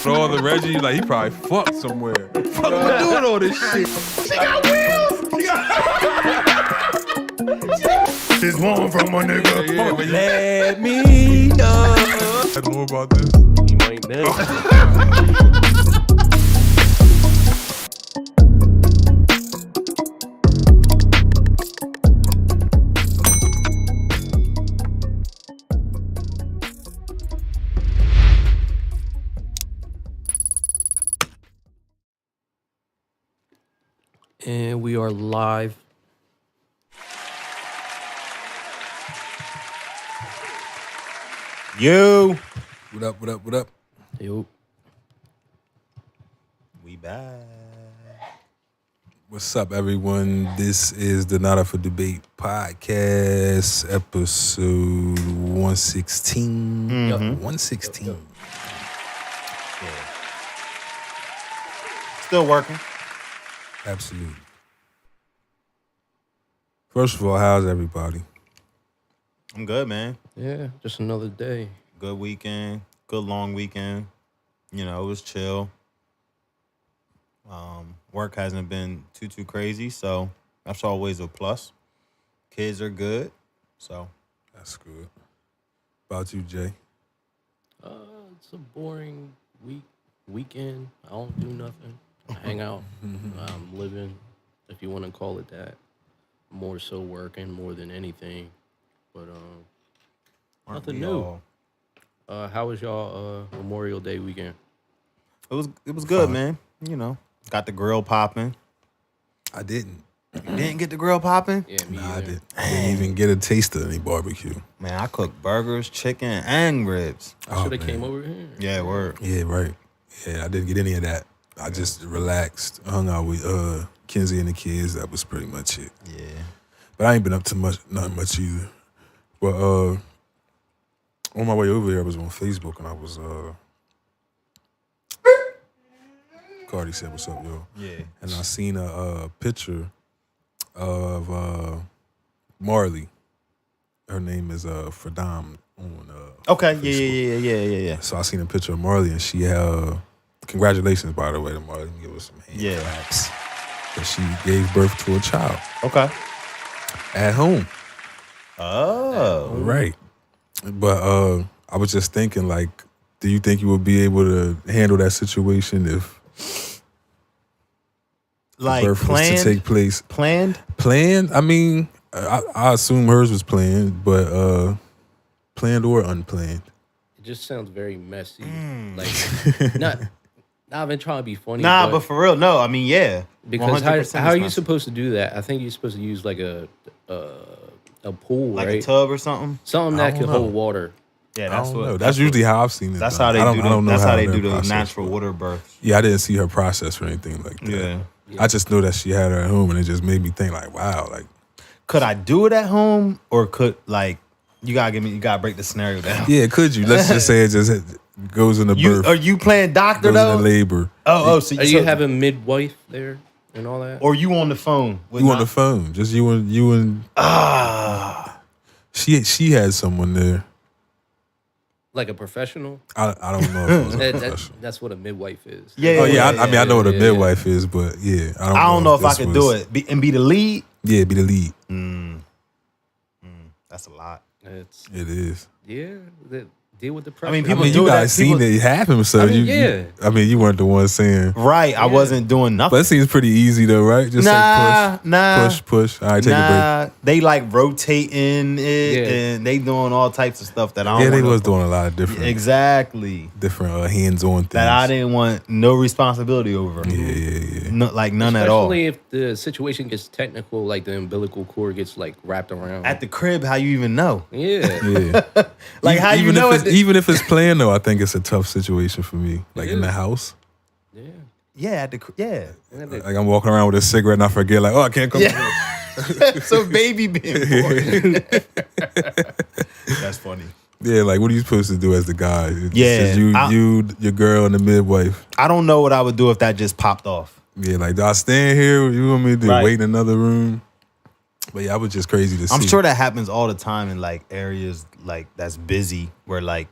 All the Reggie, like he probably fucked somewhere. Fuck doing all this shit. She got wheels. She's one from my nigga. Yeah, but Let me know. I know about this. You might know. And we are live. Yo. What up, what up, what up? Yo. We back. What's up, everyone? This is the Not Up for Debate podcast, episode 116. Yep. 116. Yep. Still working. Absolutely. First of all, how's everybody? I'm good, man. Yeah, just another day. Good weekend. Good long weekend. You know, it was chill. Work hasn't been too crazy, so that's always a plus. Kids are good, so That's good. About you, Jay? It's a boring weekend. I don't do nothing. I hang out. I'm living, if you want to call it that. More so working more than anything. But aren't nothing we new. all- How was y'all Memorial Day weekend? It was good, Fine. man. You know, got the grill popping. I didn't. You didn't get the grill popping? Yeah, me Nah, I either. didn't. I didn't even get a taste of any barbecue. Man, I cooked burgers, chicken, and ribs. I should have man. came over here. Yeah, word. Yeah, right. Yeah, I didn't get any of that. I just relaxed, hung out with Kenzie and the kids. That was pretty much it. Yeah. But I ain't been up to nothing much either. But on my way over here, I was on Facebook and I was Cardi said, "What's up, yo?" Yeah. And I seen a picture of Marley. Her name is Fradam on Okay. Facebook. Yeah. So I seen a picture of Marley and she congratulations, by the way, to Marley. Give us some hand Yeah. claps. That she gave birth to a child Okay. at home. Oh. Right. But I was just thinking, like, do you think you would be able to handle that situation if Like birth was planned? to take place? Planned? Planned? I mean, I assume hers was planned, but planned or unplanned. It just sounds very messy. Like, not even trying to be funny. Nah, but for real, no. I mean, yeah. Because 100% how are it's you not- supposed to do that? I think you're supposed to use like a pool, like right? a tub or something? Something I that don't can know. hold water. Yeah, I that's don't what. know. That's usually how I've seen it. That's done. how they I don't do. know That's how they their do the process natural works. water births. Yeah, I didn't see her process or anything like that. Yeah. I just know that she had her at home, and it just made me think, like, wow, like, Could I do it at home, or could you gotta break the scenario down? yeah, could you? Let's just say it just goes into birth, Are you playing doctor goes though? into labor. So Are you having midwife there and all that? or you on the phone? with You on not- the phone? Just you and she had someone there. Like a professional? I don't know if it was a That- professional. that's what a midwife is. Yeah. Oh yeah, I mean I know what a yeah, midwife is, but yeah, I don't know if I this could was- do it and be the lead. Yeah, be the lead. That's a lot. It's It is. deal with the pressure. I mean, I People mean, do you that. guys seen it happen, so I mean, you. You weren't the one saying. Right. I Yeah. wasn't doing nothing. But it seems pretty easy though, right? Just say push. All right, take a break. They like rotating it Yeah. and they doing all types of stuff that I don't Yeah, they wanna- was doing a lot of different Exactly. hands-on things. That I didn't want no responsibility over. Yeah. No, like none at all. Especially if the situation gets technical, like the umbilical cord gets like wrapped around. At the crib, how you even know? yeah. Yeah. Like how you know it? Even if it's planned though, I think it's a tough situation for me. Like in the house. Yeah. Yeah, at the yeah. Like I'm walking around with a cigarette and I forget, like, oh, I can't come. So baby being born. That's funny. Yeah, like what are you supposed to do as the guy? It's Yeah, just you, your girl, and the midwife. I don't know what I would do if that just popped off. Yeah, like do I stand here? What you want me to do? Right. Wait in another room? But yeah, I was just crazy to see. I'm sure that happens all the time in like areas like that's busy where like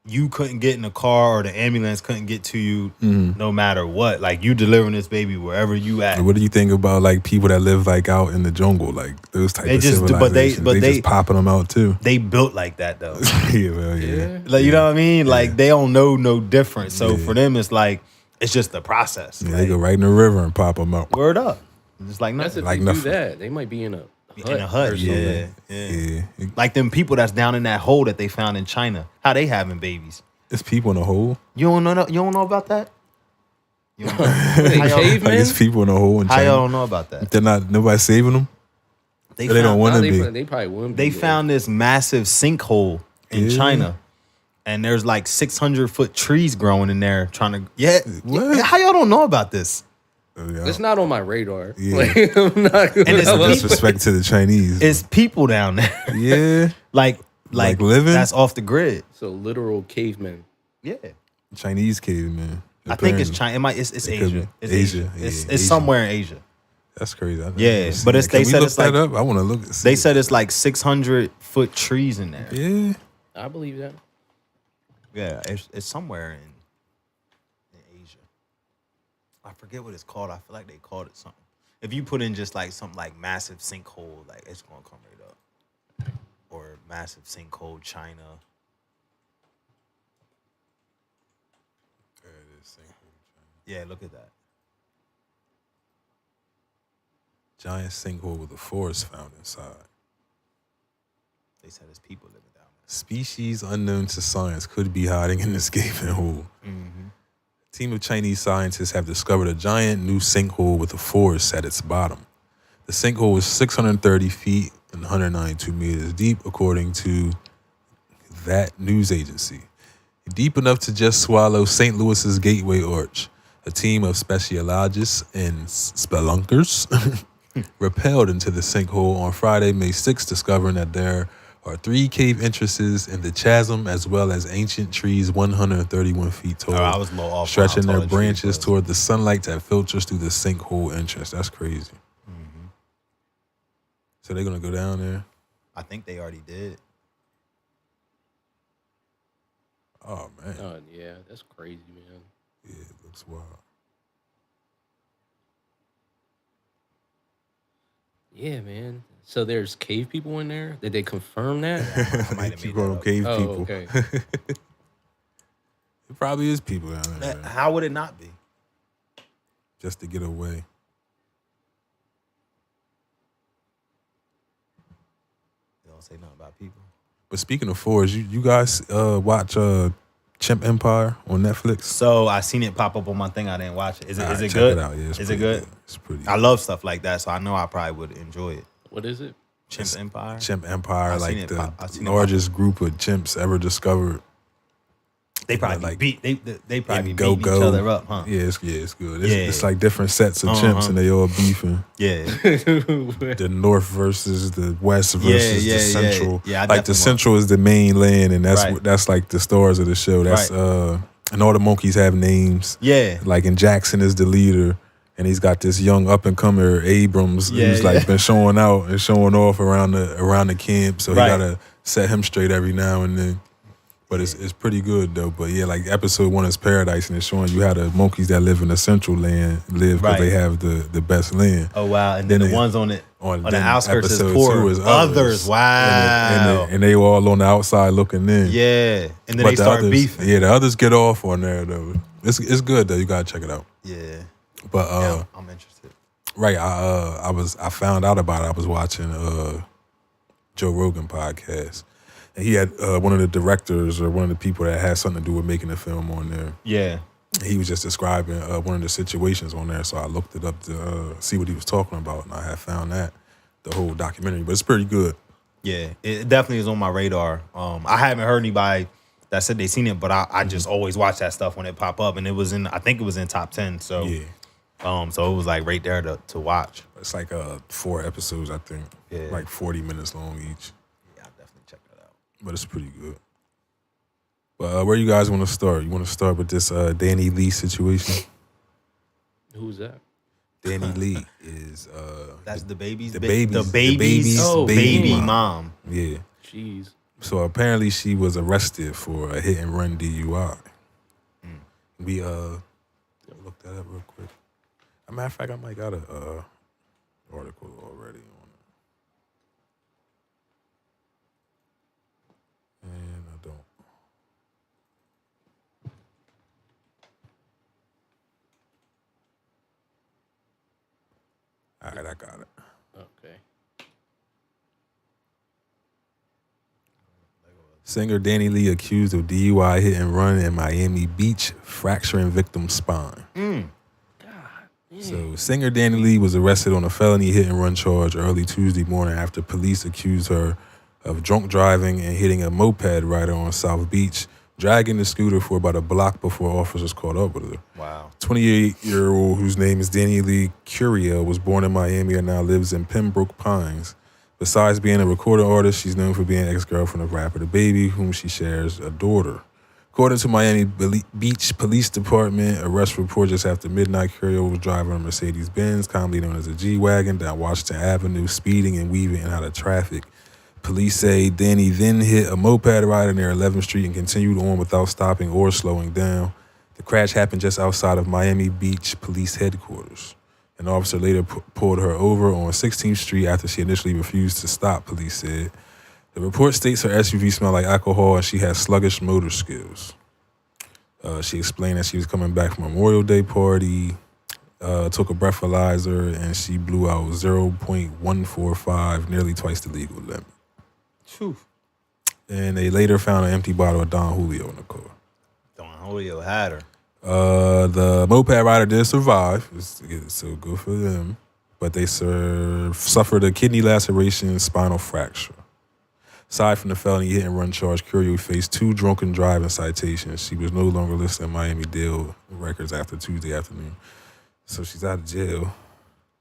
you couldn't get in a car or the ambulance couldn't get to you no matter what. Like you delivering this baby wherever you at. What do you think about like people that live like out in the jungle, like those type of civilizations? But they just popping them out too. They built like that though. yeah. Like you know what I mean? Like they don't know no different. So for them, it's like it's just the process. Yeah, like, they go right in the river and pop them out. Word up. It's like That's nothing. if Like they nothing. do that. They might be in a hut. In a hut, or yeah. something. Like them people that's down in that hole that they found in China. How they having babies? It's people in a hole. You don't know? You don't know about that? You don't know? They How y'all- Like cavemen? it's people in a hole in How China. y'all don't know about that? They're not. Nobody saving them. They They don't found, want Nah, to be. they probably wouldn't they be there. found this massive sinkhole in Yeah. China, and there's like 600-foot trees growing in there. Trying to What? How y'all don't know about this? It's not on my radar. Yeah. Like, I'm not gonna And it's know. Disrespect to the Chinese. It's people down there, yeah. like living? That's off the grid. So literal cavemen. Yeah, Chinese cavemen. I think it's Apparently. China. It's It could Asia. be. It's Asia, Asia. yeah, It's Asia. somewhere in Asia. That's crazy. I've Yeah, never seen but that. it's- they Can we said look it's like- that up? I want to look. They said it's like 600-foot trees in there. Yeah. I believe that. Yeah, it's somewhere in Asia. I forget what it's called. I feel like they called it something. If you put in just like something like massive sinkhole, like it's gonna come right up. Or massive sinkhole, China. Yeah, look at that. Giant sinkhole with a forest found inside. They said there's people living down Species unknown to science could be hiding in this gaping hole. there. A team of Chinese scientists have discovered a giant new sinkhole with a forest at its bottom. The sinkhole is 630 feet and 192 meters deep, according to that news agency. Deep enough to just swallow St. Louis's Gateway Arch. A team of speciologists and spelunkers rappelled into the sinkhole on Friday, May 6th, discovering that there are 3 cave entrances in the chasm, as well as ancient trees 131 feet tall, I was a little off. stretching on how their tall the tree branches was. toward the sunlight that filters through the sinkhole entrance. That's crazy. So they're going to go down there? I think they already did. Oh, man. Yeah, that's crazy, man. Yeah, it looks wild. Yeah, man. So there's cave people in there? Did they confirm that? I might have Keep made calling that them up. cave Oh, people. okay. It probably is people down there, man, How would it not be? just to get away. They don't say nothing about people. But speaking of forests, you guys watch Chimp Empire on Netflix? So I seen it pop up on my thing. I didn't watch it. Is it Alright, is it check good? It out. Yeah, it's Is it pretty good? It's pretty. I love stuff like that, so I know I probably would enjoy it. What is it? Chimp Empire. Chimp Empire, I've seen like it the pop- I've seen it largest group of chimps ever discovered. They probably like, beat. They probably And beat each other up, huh? Yeah, it's good. Yeah. It's like different sets of chimps, and they all beefing. Yeah. The North versus the West versus yeah, the Central. yeah. I Like the definitely Central is the main land, and that's Right. that's like the stars of the show. That's Right. And all the monkeys have names. Yeah. Like, and Jackson is the leader, and he's got this young up and comer Abrams who's like been showing out and showing off around the camp. So he Right. gotta set him straight every now and then. But it's pretty good though. But yeah, like episode 1 is Paradise, and it's showing you how the monkeys that live in the Central land live because Right. they have the best land. Oh wow! And then the ones on the then outskirts is episode poor. 2 is Others. Wow. and they all on the outside looking in. Yeah. And then But they start others, beefing. Yeah, the others get off on there though. It's good though. You gotta check it out. Yeah. But Yeah, I'm interested. right, I found out about it. I was watching Joe Rogan podcast, and he had one of the directors or one of the people that had something to do with making the film on there. Yeah. He was just describing one of the situations on there, so I looked it up to see what he was talking about, and I had found that the whole documentary. But it's pretty good. Yeah. It definitely is on my radar. I haven't heard anybody that said they seen it, but I just always watch that stuff when it pop up, and I think it was in top 10. So Yeah, so it was like right there to watch. it's like 4 episodes, I think. Yeah. Like 40 minutes long each. Yeah, I'll definitely check that out. But it's pretty good. But where you guys want to start? You want to start with this Danileigh situation? Who's that? Danileigh is That's the baby's the baby's baby mom. Yeah. Jeez. So apparently she was arrested for a hit and run DUI. We look that up real quick. As a matter of fact, I might got a article already on it. And I don't. All right, I got it. Okay. Singer Danileigh accused of DUI hit and run in Miami Beach, fracturing victim's spine. God. So singer Danileigh was arrested on a felony hit and run charge early Tuesday morning after police accused her of drunk driving and hitting a moped rider on South Beach, dragging the scooter for about a block before officers caught up with her. Wow. 28-year-old whose name is Danileigh Curiel was born in Miami and now lives in Pembroke Pines. Besides being a recording artist, she's known for being ex-girlfriend of rapper The Baby, whom she shares a daughter. According to Miami Beach Police Department, arrest report just after midnight, Curiel was driving a Mercedes-Benz, commonly known as a G-Wagon, down Washington Avenue, speeding and weaving in and out of traffic. Police say Danny then hit a moped rider near 11th Street and continued on without stopping or slowing down. The crash happened just outside of Miami Beach Police Headquarters. An officer later pulled her over on 16th Street after she initially refused to stop, police said. The report states her SUV smelled like alcohol and she had sluggish motor skills. She explained that she was coming back from a Memorial Day party, took a breathalyzer, and she blew out 0.145, nearly twice the legal limit. Phew. And they later found an empty bottle of Don Julio in the car. Don Julio had her. The moped rider did survive, so good for them. But they suffered a kidney laceration and spinal fracture. Aside from the felony hit and run charge, Curiel faced 2 drunken driving citations. She was no longer listed in Miami-Dade records after Tuesday afternoon. So she's out of jail.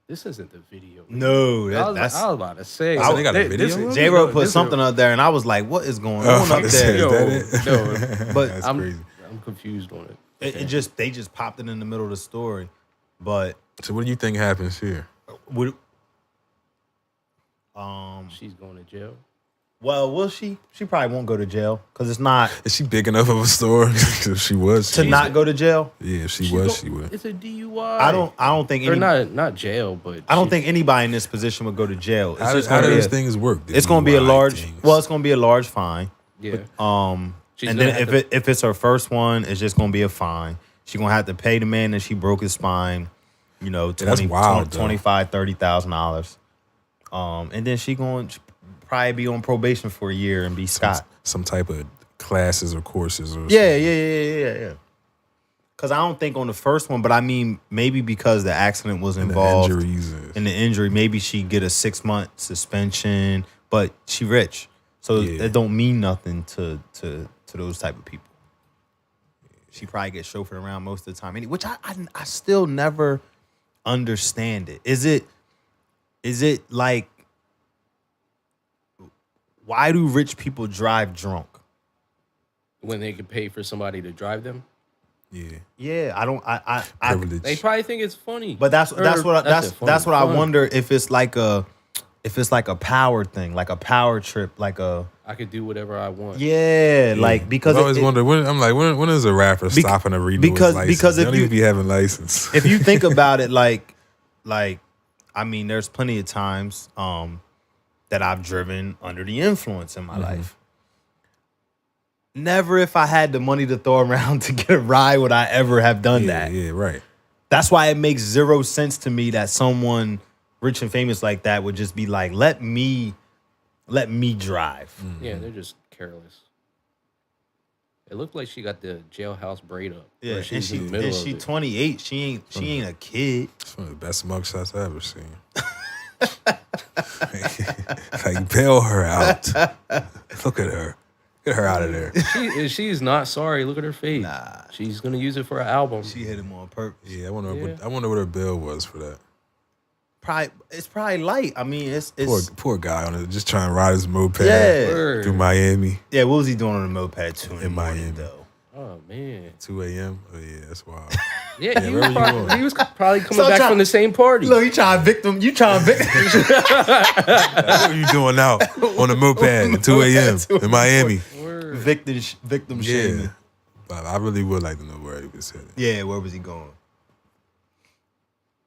This isn't the video. No, I was about to say. So they got a video? J-Ro put something up there, and I was like, what is going on up there? Yo, no, But That's crazy. I'm confused on it. It they just popped it in the middle of the story. But So what do you think happens here? would She's going to jail. well, will she? She probably won't go to jail because it's not Is she big enough of a story? If she was, to not go to jail. Yeah, if she was, she would. It's a DUI. I don't think Or any, not jail, but I don't think anybody in this position would go to jail. It's How just do gonna be those a- things work? The It's going to be a DUI large. things? Well, it's going to be a large fine. Yeah. She's And gonna then have if it's her first one, it's just going to be a fine. She's going to have to pay the man that she broke his spine. You know, that's wild, though. $25,000, $30,000. And then she going to probably be on probation for a year and be Scott. Some type of classes or courses or Yeah. Because I don't think on the first one, but I mean maybe because the accident was something. involved The injuries. in the injury, maybe she get a 6-month suspension. But she rich, so Yeah. it don't mean nothing to those type of people. She probably gets chauffeured around most of the time, which I still never understand it. Is it like, why do rich people drive drunk? when they could pay for somebody to drive them. Yeah. Yeah, I don't. I Privilege. They probably think it's funny. But that's what I Fun. wonder if it's like a power thing, like a power trip, like a I could do whatever I want. like because I always wonder when is a rapper stopping to renew his license? because they if don't you even be having license. if you think about it, like I mean, there's plenty of times that I've driven under the influence in my life. Never, if I had the money to throw around to get a ride, would I ever have done that. Yeah, right. That's why it makes zero sense to me that someone rich and famous like that would just be like, let me drive. Yeah, they're just careless. It looked like she got the jailhouse braid up. Yeah, Or and she's in the middle of she it. 28. She ain't a kid. It's one of the best mugshots I've ever seen. Like, bail her out. Look at her. Get her out of there. She's not sorry. Look at her face. Nah. She's gonna use it for an album. She hit him on purpose. Yeah, I wonder what her bill was for that. It's probably light. I mean, it's Poor guy on it, just trying to ride his moped Yeah. Word. through Miami. yeah. What was he doing on the moped too in In Miami Miami. though? Oh man. 2 a.m. Oh yeah, that's wild. Yeah, where were you going? he was probably coming So back try- from the same party. Look, you trying to victim. What are you doing out on a moped at 2 a.m. in Miami? Word. victim Yeah, shaming. but I really would like to know where he was headed. Yeah, where was he going?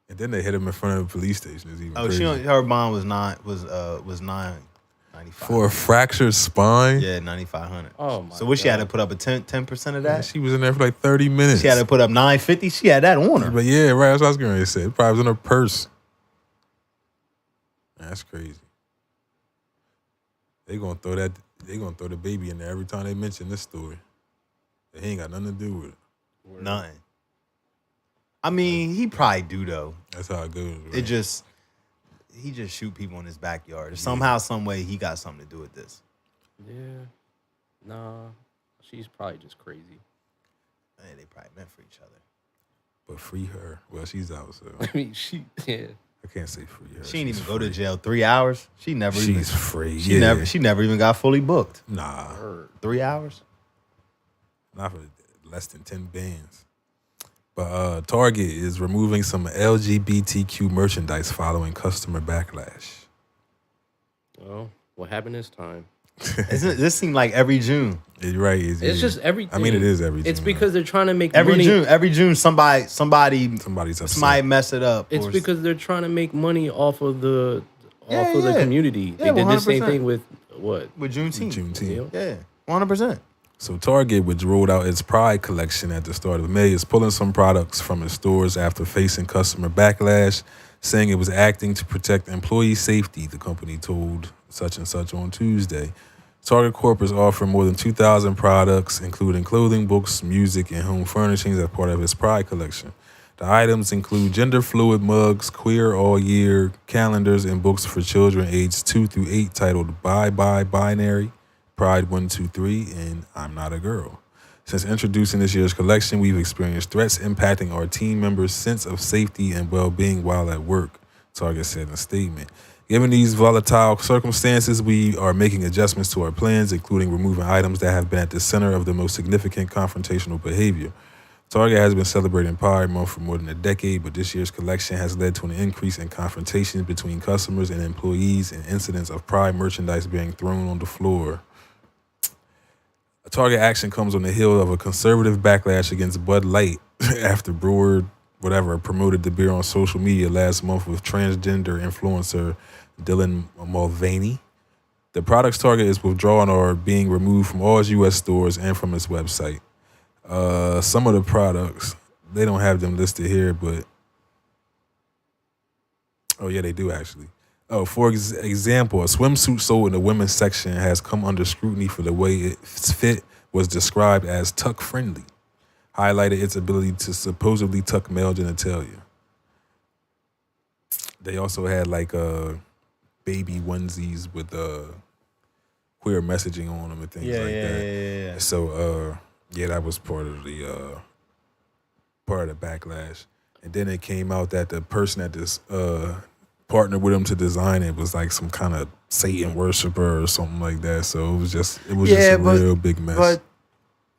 And then they hit him in front of a police station. It's even Oh, crazy. her bond was 995. For a fractured spine. Yeah, 9,500. Oh my. So what she had to God. put up a 10% of Yeah, that? she was in there for like 30 minutes. She had to put up 950. She had that on her. But yeah, right. That's what I was going to say. It probably was in her purse. That's crazy. They gonna throw the baby in there every time they mention this story. It ain't got nothing to do with it. Word. Nothing. I mean, he probably do though. That's how it goes. Right? He just shoot people in his backyard. Somehow, some way, he got something to do with this. Yeah. Nah. She's probably just crazy. Man, they probably meant for each other. But free her. Well, she's out, so I mean, yeah. I can't say free her. She didn't She's even go to free. jail 3 hours. She never even. She's free. She never even got fully booked. Nah, Word. 3 hours. not for less than 10 bands. But Target is removing some LGBTQ merchandise following customer backlash. Well, what happened this time? This seemed like every June. You're right. It's just everything. I mean, it is every June. It's because they're trying to make Every money. June, somebody somebody's upset. mess it up. It's or- because they're trying to make money off of the Yeah, the yeah. community. Yeah, They did the same 100%. thing with what? with Juneteenth. Juneteenth. Yeah, 100%. So Target, which rolled out its Pride collection at the start of May, is pulling some products from its stores after facing customer backlash, saying it was acting to protect employee safety, the company told such and such on Tuesday. Target Corp is offering more than 2,000 products, including clothing, books, music, and home furnishings as part of its Pride collection. The items include gender-fluid mugs, queer all-year calendars, and books for children aged 2 through 8 titled Bye Bye Binary, Pride 123, and I'm Not a Girl. Since introducing this year's collection, we've experienced threats impacting our team members' sense of safety and well-being while at work, Target said in a statement. Given these volatile circumstances, we are making adjustments to our plans, including removing items that have been at the center of the most significant confrontational behavior. Target has been celebrating Pride Month for more than a decade, but this year's collection has led to an increase in confrontations between customers and employees and incidents of Pride merchandise being thrown on the floor. A Target action comes on the heel of a conservative backlash against Bud Light after Brewer, promoted the beer on social media last month with transgender influencer Dylan Mulvaney. The products Target is withdrawing are being removed from all its U.S. stores and from its website. Some of the products, they don't have them listed here, but oh yeah, they do actually. Oh, for example, a swimsuit sold in the women's section has come under scrutiny for the way its fit was described as tuck-friendly, highlighted its ability to supposedly tuck male genitalia. They also had like baby onesies with queer messaging on them and things like that. Yeah. So that was part of the backlash. And then it came out that the person that this partnered with him to design it was like some kind of Satan worshiper or something like that. So it was just a real big mess. But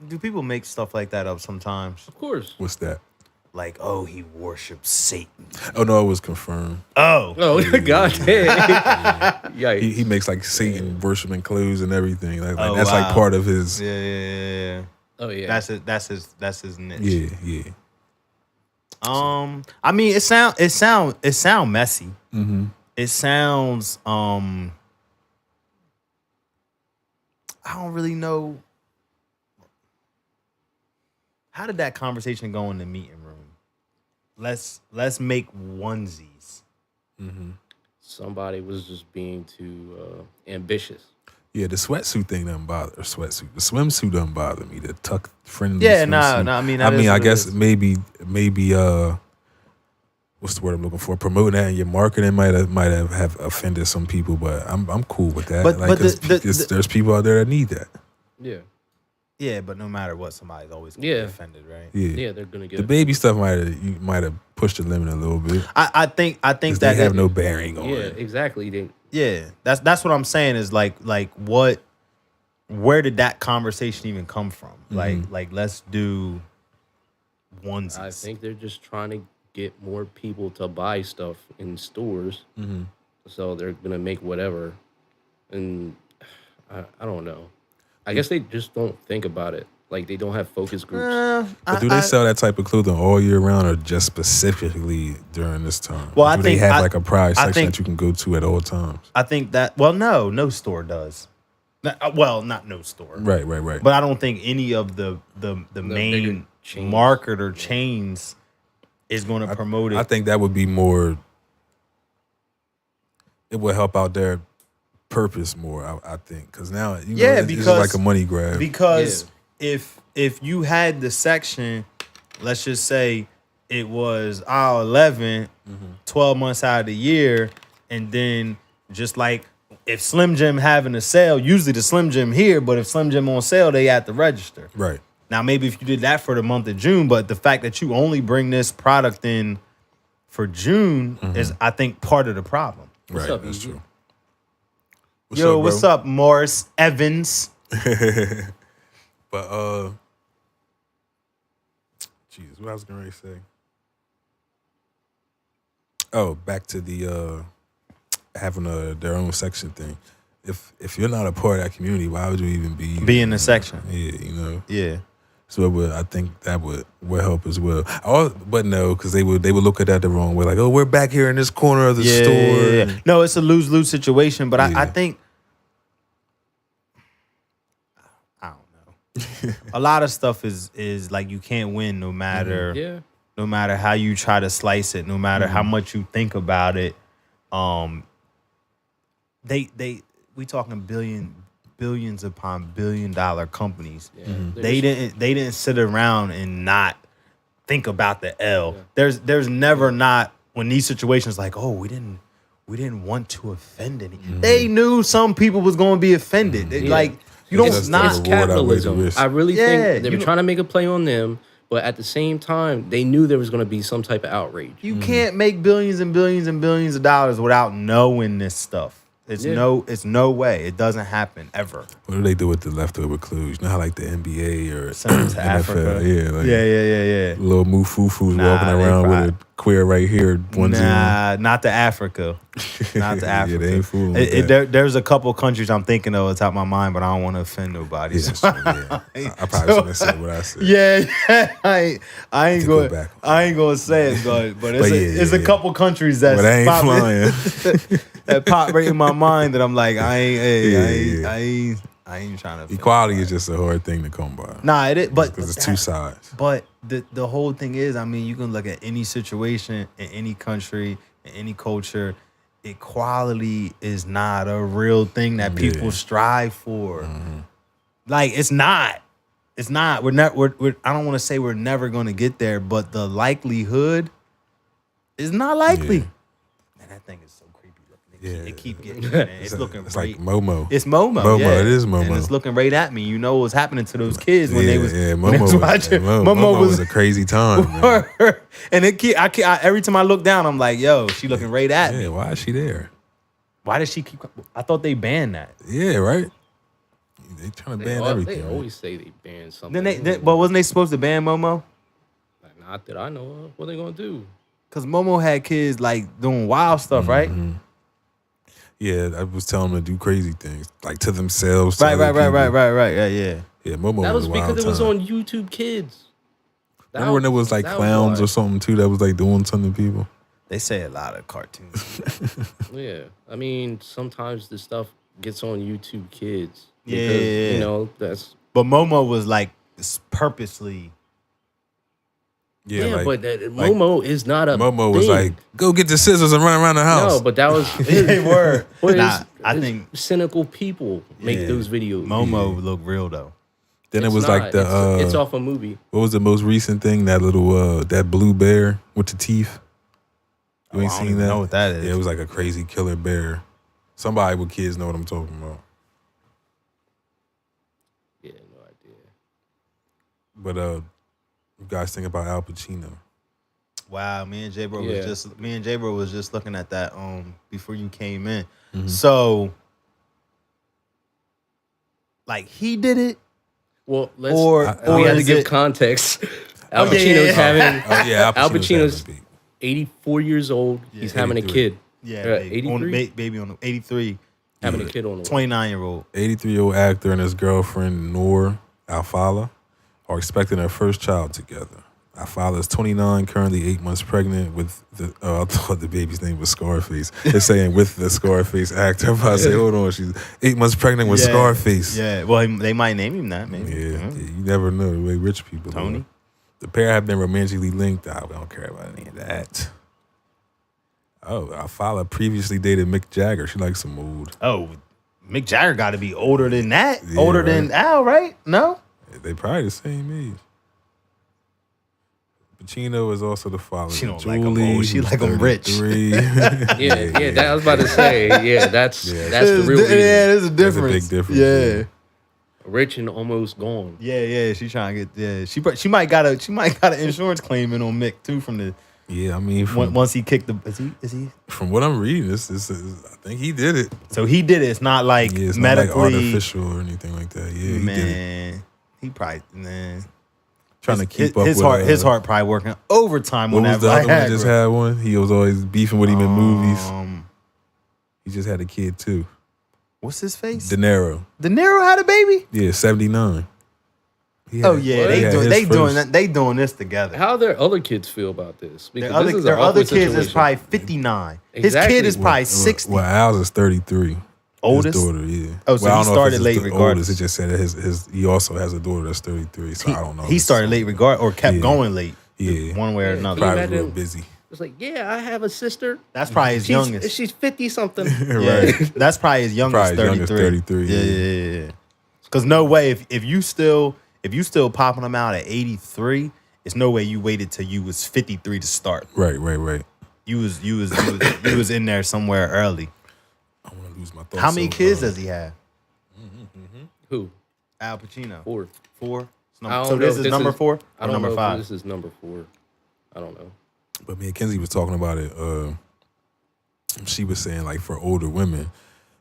do people make stuff like that up sometimes? Of course. What's that? Like, oh, he worships Satan. Oh no, it was confirmed. Oh. Oh, God damn. Yikes. He makes like Satan worshiping clothes and everything. Like Oh, that's like wow. part of his. Yeah. Oh, yeah. That's his niche. Yeah. I mean, it sound messy. Mm-hmm. It sounds I don't really know. How did that conversation go in the meeting room? Let's make onesies. Mm-hmm. Somebody was just being too ambitious. Yeah, the sweatsuit thing doesn't bother. The swimsuit doesn't bother me. The tuck friendly. Yeah, swimsuit. no. I mean, I guess maybe what's the word I'm looking for? Promoting that in your marketing might have offended some people, but I'm cool with that. But there's people out there that need that. Yeah. Yeah, but no matter what, somebody's always gonna be offended, right? Yeah, they're gonna get the baby stuff might have pushed the limit a little bit. I think that they have no bearing on Yeah, it. exactly. Yeah, that's what I'm saying is like what where did that conversation even come from? Like let's do onesies. I think they're just trying to get more people to buy stuff in stores. So they're gonna make whatever, and I don't know. I guess they just don't think about it. Like they don't have focus groups. But do they sell that type of clothing all year round, or just specifically during this time? Well, Or I do think they have like a prize section think- that you can go to at all times. I think that no store does. Well, not no store. Right. But I don't think any of the main bigger chains. market or chains is going to promote it. I think that would be more. It would help out their purpose more. I think because now it's because just like a money grab. Because if you had the section, let's just say it was aisle 11, 12 months out of the year, and then just like if Slim Jim having a sale, usually the Slim Jim here, but if Slim Jim on sale, they at the register. Right. Now, maybe if you did that for the month of June, but the fact that you only bring this product in for June is, I think, part of the problem. Right. up, That's Easy? true. What's up, Morris Evans? But jeez, what I was gonna say? Oh, back to the having their own section thing. If you're not a part of that community, why would you even Be in the section. Yeah, Yeah. So I think that would help as well. But no, because they would look at that the wrong way. Like, oh, we're back here in this corner of the store. Yeah. No, it's a lose-lose situation, but I think I don't know. A lot of stuff is like you can't win no matter no matter how you try to slice it, no matter how much you think about it. We talking billions upon $billion companies. Yeah, They didn't sit around and not think about the L. There's never not when these situations like, oh, we didn't want to offend any. They knew some people was going to be offended. Like you It's don't not reward capitalism. outweigh the risk. I really Yeah, think they were trying to make a play on them, but at the same time, they knew there was going to be some type of outrage. you can't make billions and billions and billions of dollars without knowing this stuff. It's no way. It doesn't happen ever. What do they do with the leftover clues? You know how like the NBA or Send it to NFL? Africa. Yeah, like Yeah. little mufufu's Nah, walking they around probably- with a queer right here. Nah, not to Africa. Not to Africa. Yeah, they ain't fooling with that. There's a couple countries I'm thinking of at the top of my mind, but I don't want to offend nobody. Yeah, so- so, yeah. I probably shouldn't have said what I said. Yeah. I ain't To go going. back. I ain't going to say it, but it's But it's a yeah. couple countries that's But I ain't popping- flying. that pop right in my mind that I'm like, I ain't trying to. offend Equality nobody. is just a hard thing to come by. Nah, it is, but Because it's two sides. But the whole thing is, I mean, you can look at any situation in any country, in any culture. Equality is not a real thing that people strive for. Like it's not. It's not. We're not. We're I don't want to say we're never going to get there, but the likelihood is not likely. Yeah. Man, that thing is so creepy looking. Yeah. It keep getting. Man. It's looking. It's right. like Momo. It's Momo. Momo, Yeah. it is Momo. And it's looking right at me. You know what's happening to those kids when they was when they Momo was was, watching. Momo was a crazy time. Man. And every time I look down, I'm like, yo, she looking right at me. Yeah, why is she there? Why does she keep? I thought they banned that. Yeah, right. They trying to ban everything. They right? always say they ban something. But wasn't they supposed to ban Momo? Like, not that I know of. What they gonna do? Because Momo had kids like doing wild stuff, right? Yeah, I was telling them to do crazy things, like to themselves. To Right. other people. Yeah. Yeah, Momo That was was a wild because it was time. on YouTube Kids. Remember when there was like clowns or something too that was like doing something to people? They say a lot of cartoons. Yeah, I mean, sometimes this stuff gets on YouTube Kids. Yeah. Because, you know, that's But Momo was like purposely. Yeah, yeah, like, but Momo is not a Momo was thing. like, go get the scissors and run around the house. No, but that was They were. Well, Nah, it's I think cynical people make Yeah. those videos. Momo look real though. then It's it was not. like the it's off a movie. what was the most recent thing? That little that blue bear with the teeth. You ain't I don't seen even that? know what that is. Yeah, it was like a crazy killer bear. Somebody with kids know what I'm talking about. Yeah, no idea. But you guys think about Al Pacino? Wow, me and J-Bro Yeah. was just looking at that before you came in. Mhm. So like he did it, Well, let's. or we had to is give it- context. Al yeah, Pacino's yeah. having. Al Al Pacino's Pacino's having a baby. 84 years old. He's having a 83. kid. Yeah, 83. baby on the 83, Having a kid on the way. 29-year-old. 83-year-old actor and his girlfriend Noor Al-Fala are expecting their first child together. Al-Fala is 29, currently 8 months pregnant with the. I thought the baby's name was Scarface. They're saying with the Scarface actor. I'm about to say, hold on, she's 8 months pregnant with Scarface. Yeah, well, they might name him that, maybe. Yeah, you never know the way rich people Tony? are. The pair have been romantically linked. I don't care about any of that. Oh, Al-Fala previously dated Mick Jagger. She likes some old. Oh, Mick Jagger got to be older than that. Yeah, Older right. than Al, right? No? They probably the same age. Pacino is also the father. She don't Julie, like him old. She who's like him rich. 33. Yeah. That I was about to say. Yeah, that's the real reason. Yeah, there's a difference. There's a big difference. Yeah. Rich and almost gone. Yeah. She trying to get. Yeah, she might got an insurance claim in on Mick too from the Yeah, I mean, once he kicked the. Is he? from what I'm reading, this is I think he did it. So he did it. It's not like Yeah, it's medically. not like artificial or anything like that. Yeah, he did it. Man, he probably Trying to keep up his with his heart probably working overtime What on was that the other one? Viagra. Just had one. He was always beefing with him in movies. He just had a kid too. What's his face? Deniro. Deniro had a baby. Yeah, 79. Oh yeah, they doing this together. How their other kids feel about this? Because Their this is other an awkward kids is situation. probably 59. His Exactly. kid is probably 60. Well, Al's is 33. Oldest? His daughter, yeah. Oh, so I he don't know if started it's late the regardless. oldest. It just said that his he also has a daughter that's 33. So I don't know. He started late or kept going late. Yeah. One way or another. Can you Probably real imagine? busy. It's like, yeah, I have a sister. That's probably his youngest. She's 50 something. Yeah, that's probably his youngest. Probably 33. his youngest 33. Yeah. Because no way, if you still popping them out at 83, it's no way you waited till you was 53 to start. Right. You was in there somewhere early. I want to lose my thoughts. How many kids does he have? Who? Al Pacino. 4. 4. I don't So know this if is this number is- 4 I or don't number know 5? if this is number 4. I don't know. But me and Kenzie was talking about it. She was saying like for older women,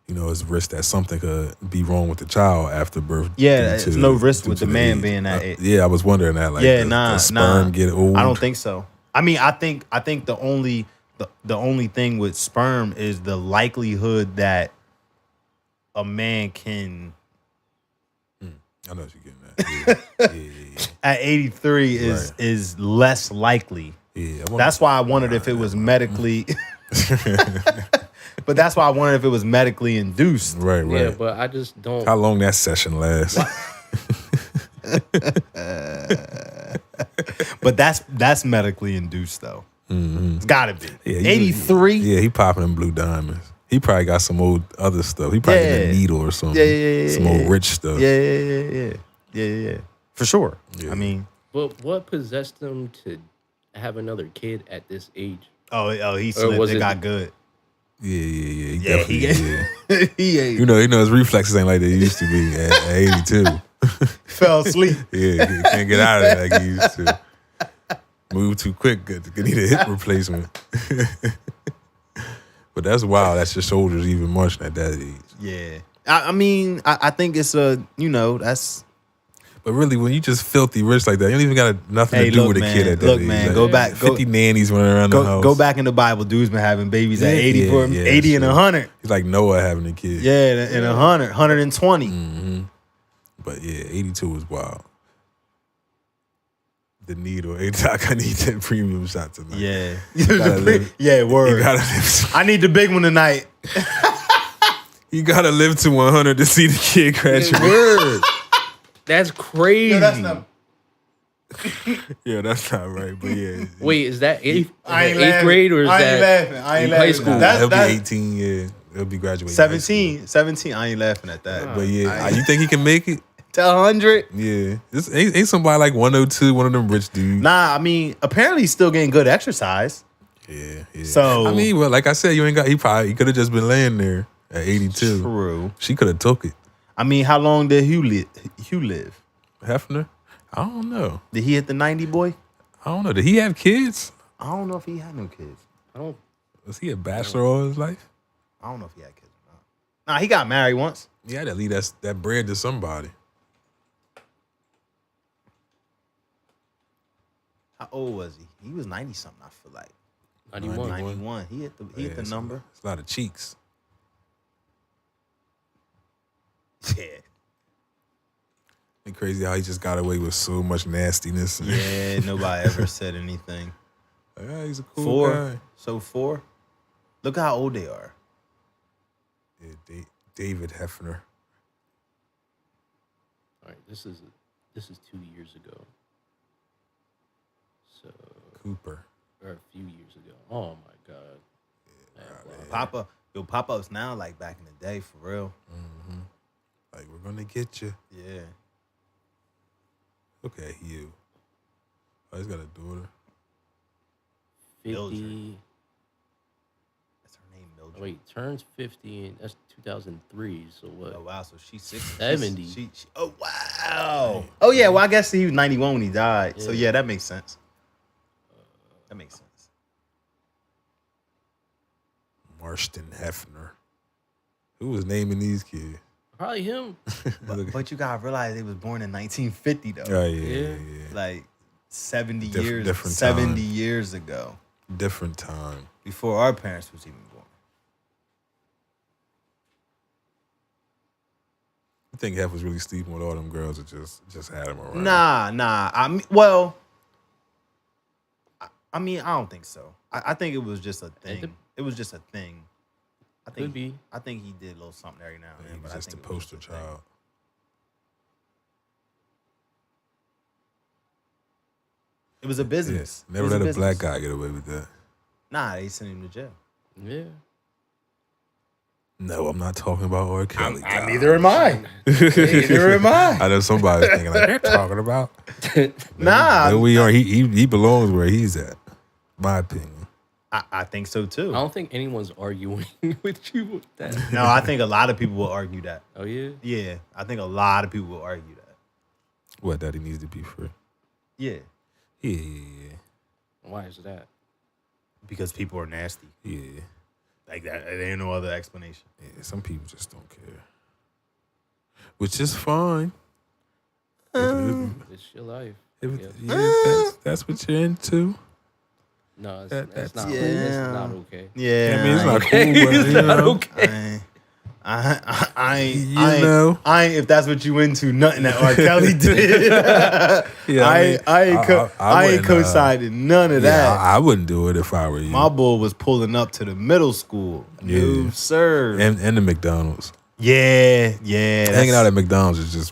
you know, it's risk that something could be wrong with the child after birth. Yeah, due there's to- no risk due with to the man age. being that age. Yeah, I was wondering that. Like, Yeah, does sperm get old? I don't think so. I mean, I think the only thing with sperm is the likelihood that a man can I know what you're getting at. Yeah. at 83 is less likely. Yeah. That's why I wondered if it was medically. But that's why I wondered if it was medically induced. Right. Yeah, but I just don't. How long that session lasts? But that's medically induced though. It's got to be. Yeah, 83. Yeah, he popping them blue diamonds. He probably got some old other stuff. He probably got a needle or something. Yeah. Some old rich stuff. Yeah. For sure. Yeah. I mean, But what possessed him to have another kid at this age? he slipped. was It it- got good. Yeah. He Yeah, definitely, he ate. You know, his reflexes ain't like they used to be at 82. Fell asleep. Yeah, he can't get out of it like he used to. Move too quick, could need a hip replacement. But that's wild. That's your shoulders even munching at that age. Yeah. I mean, I think it's that's. But really, when you just filthy rich like that, you don't even got nothing Hey, to do look, with a man, kid at that look, age. man, Like, go back, 50 nannies running around the house. Go back in the Bible. Dudes been having babies at 80 Yeah, 80 and sure. 100. He's like Noah having a kid. Yeah, and 100, 120. But yeah, 82 was wild. The needle. Hey, Doc, I need that premium shot tonight. Yeah. gotta live. Yeah, word. You gotta live. I need the big one tonight. You gotta live to 100 to see the kid graduate. Word. That's crazy. Yeah, that's not right. But yeah. Wait, is that eighth laughing. grade or is I ain't that laughing. I ain't in high laughing. school? He'll That's- be 18, yeah. He'll be graduating. high school. 17. I ain't laughing at that. But yeah, you think he can make it? To 100? Yeah. This ain't somebody like 102, one of them rich dudes. Nah, I mean, apparently he's still getting good exercise. Yeah. So- I mean, well, like I said, he could have just been laying there at 82. True. She could have took it. I mean, how long did Hugh live? Hefner? I don't know. Did he hit the 90, boy? I don't know. Did he have kids? I don't know if he had no kids. I don't. Was he a bachelor all his life? I don't know if he had kids or not. Nah, he got married once. He had to leave that bread to somebody. How old was he? He was 90 something. I feel like 91. 91. He hit the number. It's a lot of cheeks. Yeah. It's crazy how he just got away with so much nastiness. Yeah. Nobody ever said anything. Yeah, he's a cool guy. So 4. Look how old they are. Yeah, David Hefner. All right, this is 2 years ago. So Cooper. or a few years ago. Oh my God. Papa Pop-Up's now like back in the day for real. Mm-hmm. Like, we're gonna get you. Yeah. Look at you. Oh, he's got a daughter. 50. Mildred. That's her name, Mildred. Wait, turns 50 and that's 2003. So what? Oh wow, so she's 60. 70. She oh wow. Oh yeah, well I guess he was 91 when he died. Yeah. So yeah, that makes sense. That makes sense. Marston Hefner. Who was naming these kids? Probably him. But you gotta realize they was born in 1950 though. Oh yeah. Like 70 different 70 time. years ago. Different time. Before our parents was even born. I think Hef was really sleeping with all them girls that just had him around. Nah. I mean, I don't think so. I think it was just a thing. It was just a thing. I think Could be. I think he did a little something every now and then. He was But just I a think it was poster just a thing. child. It was a business. Yeah. Never let a black guy get away with that. Nah, they sent him to jail. Yeah. No, I'm not talking about R.Kelly. Neither am I. Neither am I. I know somebody's thinking like they're talking about. Nah. No, we are. He belongs where he's at. My opinion. I think so too. I don't think anyone's arguing with you with that. No, I think a lot of people will argue that. Oh yeah? Yeah, I think a lot of people will argue that. What, that he needs to be free? Yeah. Yeah. Why is that? Because people are nasty. Yeah. Like that. There ain't no other explanation. Yeah, some people just don't care. Which is fine. It's your life. That's what you're into. No, That's it's not. yeah. It's not okay. Yeah. I mean, it's not cool, but It's you not know. okay. I ain't, if that's what you into, nothing that R.Kelly did. Yeah, I ain't co-signing none of that. I wouldn't do it if I were you. My boy was pulling up to the middle school. Yeah. No, sir. And the McDonald's. Yeah. Hanging out at McDonald's is just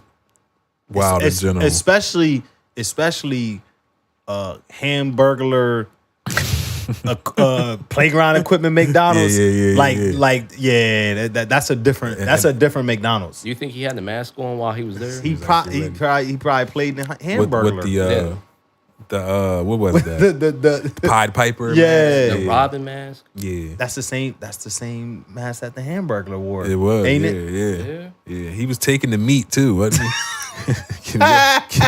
wild in general. Especially Hamburglar playground equipment McDonald's. Yeah. That's a different McDonald's. Do you think he had the mask on while he was there? He probably played in Hamburglar. With the what was that? the Pied Piper. Yeah. The Robin mask? Yeah. That's the same mask that the Hamburglar wore. It was. Ain't it? Yeah. He was taking the meat too, wasn't he? give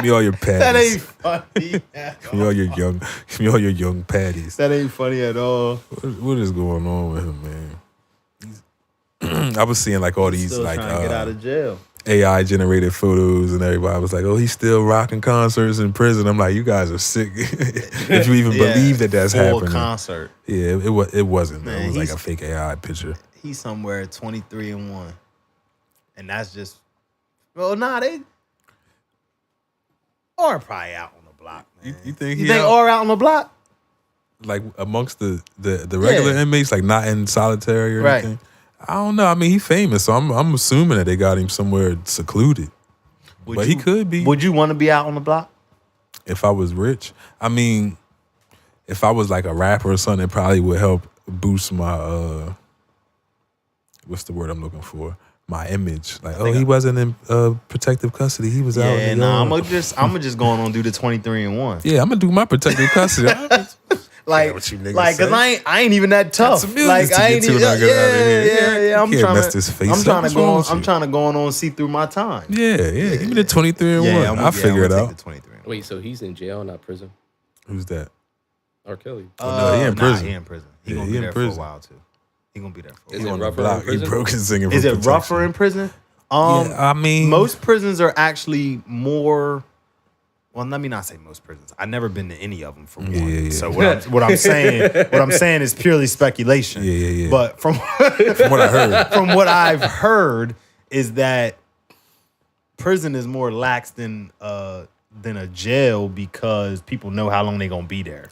me all your patties. That ain't funny. Give me all your young patties. That ain't funny at all. What is going on with him, man? I was seeing like all these Still like trying to get out of jail. AI generated photos, and everybody was like, "Oh, he's still rocking concerts in prison." I'm like, "You guys are sick." If you even believe that's full happening. Concert. Yeah, it wasn't. Man, it was like a fake AI picture. He's somewhere 23-1, and that's just they are probably out on the block, man. You think they are out on the block? Like amongst the regular inmates, like not in solitary or anything? I don't know. I mean, he's famous, so I'm assuming that they got him somewhere secluded. He could be. Would you want to be out on the block? If I was rich? I mean, if I was like a rapper or something, it probably would help boost my what's the word I'm looking for? My image. Like, he wasn't in protective custody. He was out. Yeah, I'm gonna just going on do the 23-1. Yeah, I'm gonna do my protective custody. Like, what you niggas cause say. I ain't even that tough. Like, I ain't even. Yeah. I'm trying mess this face I'm trying up. to go. I'm trying to go on see through my time. Yeah. Give me the 23-1. I'll figure it out. Wait, so he's in jail, not prison? Who's that? R. Kelly. No, he in prison. He in prison. He gonna he be in there prison. for a while too. He gonna be there for. Is a it while. rougher in Block, he prison? broke his singing. Is it rougher in prison? Yeah, I mean, most prisons are actually more. Well, let me not say most prisons. I've never been to any of them for one. Yeah. So what I'm saying is purely speculation. Yeah. But from what I heard, from what I've heard is that prison is more lax than a jail because people know how long they're gonna be there.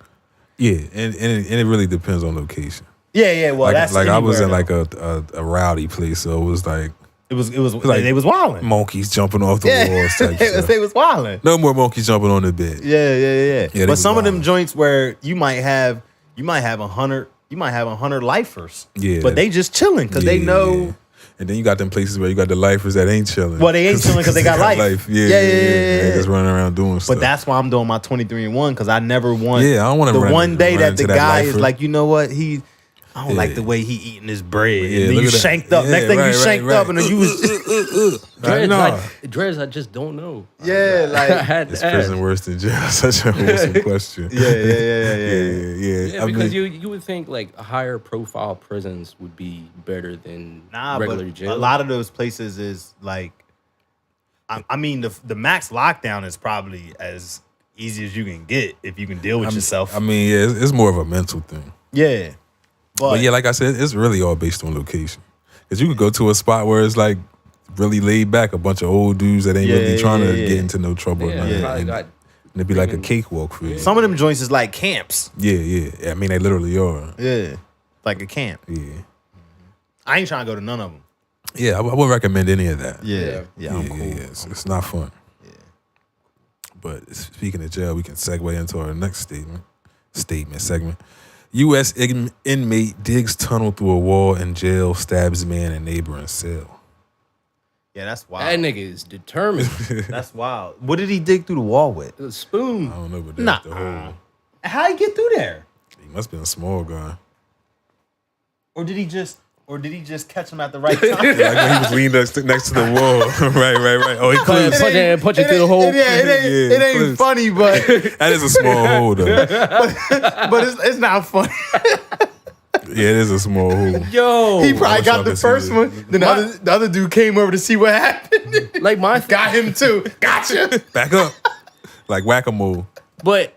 yeah, and it really depends on location. Yeah. Well, that's like I was in anywhere, like a rowdy place, so it was like it was like they was wilding. monkeys jumping off the walls type stuff. They was wilding. No more monkeys jumping on the bed. Yeah. they But was some of them wilding. joints where you might have 100 lifers. Yeah. But they just chilling because they know. Yeah. And then you got them places where you got the lifers that ain't chilling. Well, they ain't chilling because they got life. Yeah. They just running around doing stuff. But that's why I'm doing my 23-1 because I never want. Yeah, I don't want to the run one day run that into the that guy is lifer. like, you know what, I don't like Yeah. the way he eating his bread. Yeah, And then look you at that. shanked up. Yeah, Next thing right, you shanked right. up, and then you was Dreads, I just don't know. yeah, I like had Is to ask. prison worse than jail? Such a wholesome question. yeah. Yeah, I because mean, you would think like higher profile prisons would be better than Nah, regular but jail. a lot of those places is like, I mean, the max lockdown is probably as easy as you can get if you can deal with yourself. I mean, yeah, it's more of a mental thing. Yeah, But yeah, like I said, it's really all based on location. Because you could go to a spot where it's like really laid back, a bunch of old dudes that ain't really trying to get into no trouble. yeah, or nothing. probably And got it'd be like a cakewalk for you. some of them joints is like camps. Yeah. I mean, they literally are. Yeah, like a camp. Yeah. I ain't trying to go to none of them. Yeah, I wouldn't recommend any of that. Yeah, I'm cool. Yeah. It's not fun. Yeah. But speaking of jail, we can segue into our next segment. U.S. inmate digs tunnel through a wall in jail, stabs man in neighboring cell. Yeah, that's wild. that nigga is determined. That's wild. What did he dig through the wall with? A spoon. I don't know, but Nah. that's the whole. How he get through there? He must have been a small guy. Or did he just catch him at the right time? Like when he was leaning next to the wall. right. Oh, he closed. Punch it through the hole. It ain't close. funny, but That is a small hole, though. but it's not funny. Yeah, it is a small hole. Yo, He I probably wish y'all got the could see first this. one. Then the other dude came over to see what happened. like my Got him too. Gotcha. Back up. Like whack-a-mole. but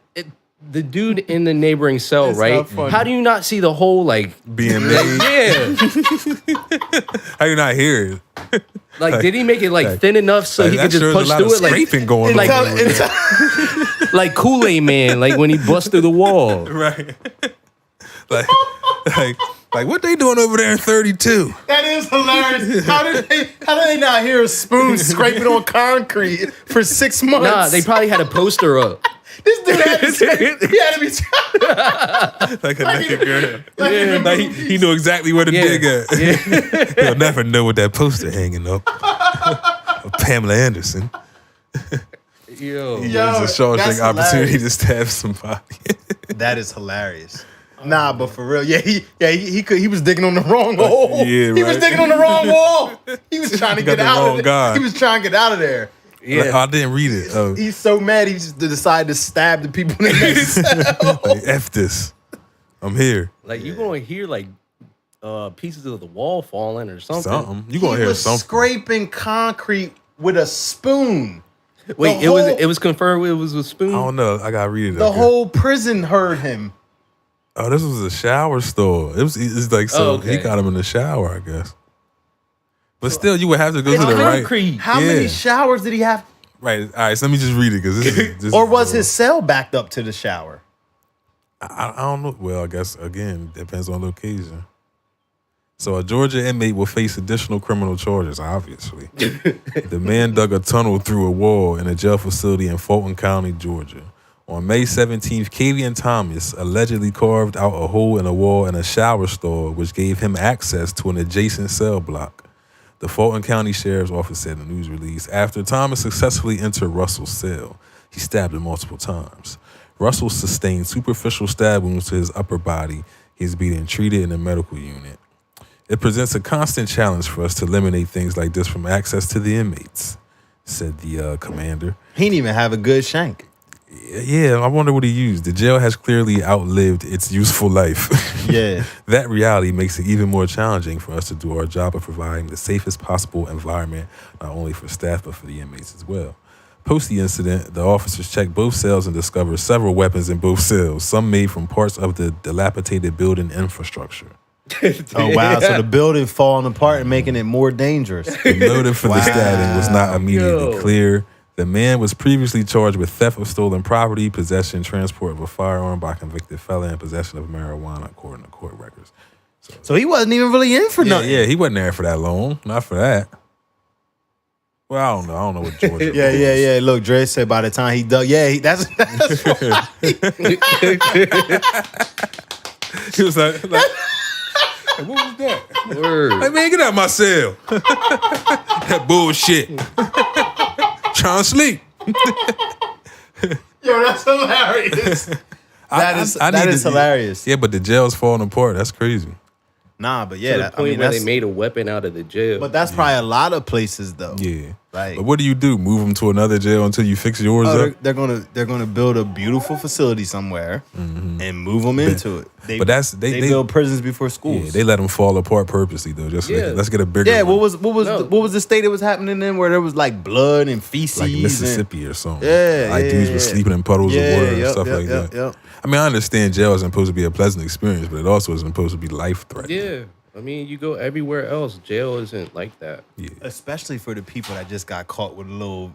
the dude in the neighboring cell, It's right? not funny. How do you not see the whole like? Being made. Yeah, How you not hear it? like did he make it like thin enough so he That could just sure is punch a lot through of it like scraping going like- on. over there. like Kool-Aid Man, like when he busts through the wall? Right. like what they doing over there in 32? That is hilarious. How did they not hear a spoon scraping on concrete for 6 months? Nah, they probably had a poster up. This dude had to be Like a naked girl. Yeah. Like he knew exactly where to Yeah. dig at. He'll never know what that poster hanging up. Of Pamela Anderson. Yo, It was a that's Shawshank opportunity hilarious. to stab somebody. That is hilarious. Nah, but for real, he was digging on the wrong hole. Yeah, He was right. digging on the wrong wall. He was trying to Got get the out wrong of guy. there. He was trying to get out of there. yeah. Like, I didn't read it. Oh, He's so mad he just decided to stab the people in the next cell. like, F this. I'm here. Like you gonna hear like pieces of the wall falling or something. Something. You gonna He hear was something. scraping concrete with a spoon. Wait, The it was confirmed it was a spoon. I don't know. I gotta read it. The up here. whole prison heard him. Oh, this was a shower store. It's like so. Oh, okay. He got him in the shower, I guess. But still, you would have to go to the concrete. right. How Yeah. many showers did he have? Right. All right. So let me just read it because this. Or was is, his cell backed up to the shower? I don't know. Well, I guess again depends on location. So a Georgia inmate will face additional criminal charges. Obviously, the man dug a tunnel through a wall in a jail facility in Fulton County, Georgia. On May 17th, Kavian Thomas allegedly carved out a hole in a wall in a shower stall, which gave him access to an adjacent cell block. The Fulton County Sheriff's Office said in a news release, after Thomas successfully entered Russell's cell, he stabbed him multiple times. Russell sustained superficial stab wounds to his upper body. He's being treated in a medical unit. It presents a constant challenge for us to eliminate things like this from access to the inmates, said the commander. He didn't even have a good shank. Yeah, I wonder what he used. The jail has clearly outlived its useful life. Yeah. That reality makes it even more challenging for us to do our job of providing the safest possible environment, not only for staff, but for the inmates as well. Post the incident, the officers checked both cells and discovered several weapons in both cells, some made from parts of the dilapidated building infrastructure. Oh, wow. So the building falling apart and making it more dangerous. The motive for the stabbing was not immediately Yo. clear. The man was previously charged with theft of stolen property, possession, transport of a firearm by a convicted felon, and possession of marijuana, according to court records. So he wasn't even really in for nothing. Yeah, he wasn't there for that long. Not for that. Well, I don't know. I don't know what Georgia. Yeah. Look, Dre said by the time he dug, that's why. He was like, what was that? Word. Hey, man, get out of my cell. That bullshit. Trying to sleep. Yo, that's hilarious. That is hilarious. Yeah, but the jail's falling apart. That's crazy. Nah, but To yeah, the point where they made a weapon out of the jail. but that's probably a lot of places though. Yeah. Like, But what do you do? Move them to another jail until you fix yours up? they're gonna build a beautiful facility somewhere and move them into it. They, But they build prisons before schools. Yeah, they let them fall apart purposely though. Just Yeah. let's get a bigger. Yeah, one. what was the state it was happening in where there was like blood and feces, like and- Mississippi or something? Yeah, like dudes were sleeping in puddles of water and stuff like that. Yep. I mean, I understand jail isn't supposed to be a pleasant experience, but it also isn't supposed to be life threatening. yeah. I mean, you go everywhere else. Jail isn't like that. Yeah. Especially for the people that just got caught with a little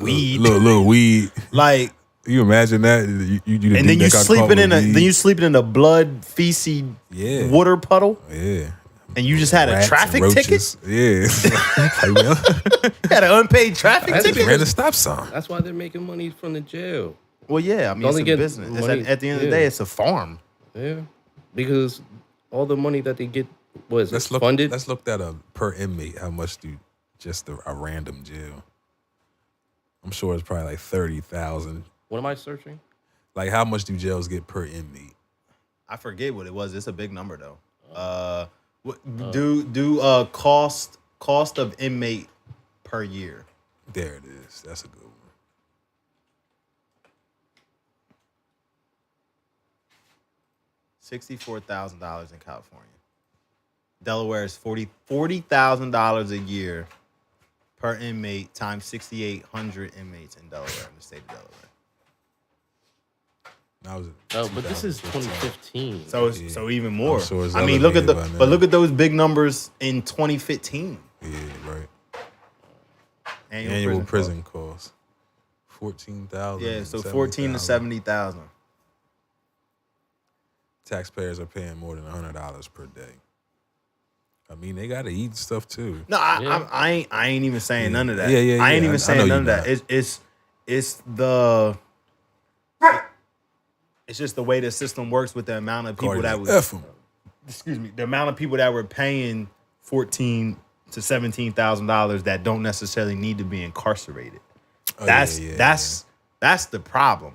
weed, Little weed. like, You imagine that? You and then you sleeping in a blood feces Yeah. water puddle, Yeah. and you just had a Rats and traffic roaches. ticket. Yeah. You had an unpaid traffic That's ticket. Ran the stop sign. That's why they're making money from the jail. Well, yeah, I mean, Only it's a get business. It's money- at the end of the yeah. day, it's a farm. Yeah, because all the money that they get was Let's funded. look that up per inmate. How much do just a random jail? I'm sure it's probably like 30,000. What am I searching? Like how much do jails get per inmate? I forget what it was. It's a big number though. Cost of inmate per year. There it is. That's a good one. $64,000 in California. Delaware is $40,000 a year per inmate times 6,800 inmates in Delaware, in the state of Delaware. That was Oh, but this is 2015. So even more. I'm sure it's I mean, look at elevated by now. but look at those big numbers in 2015. Yeah, right. Annual Annual prison costs 14,000. Yeah, so 14 to 70,000. Taxpayers are paying more than $100 per day. I mean, they gotta eat stuff too. No, Yeah. I ain't even saying none of that. Yeah, I ain't yeah. even I saying know none of you're that. not. It's just the way the system works with the amount of people Cardi that like, was, F 'em. excuse me, the amount of people that were paying $14,000 to $17,000 that don't necessarily need to be incarcerated. Oh, That's yeah. that's the problem.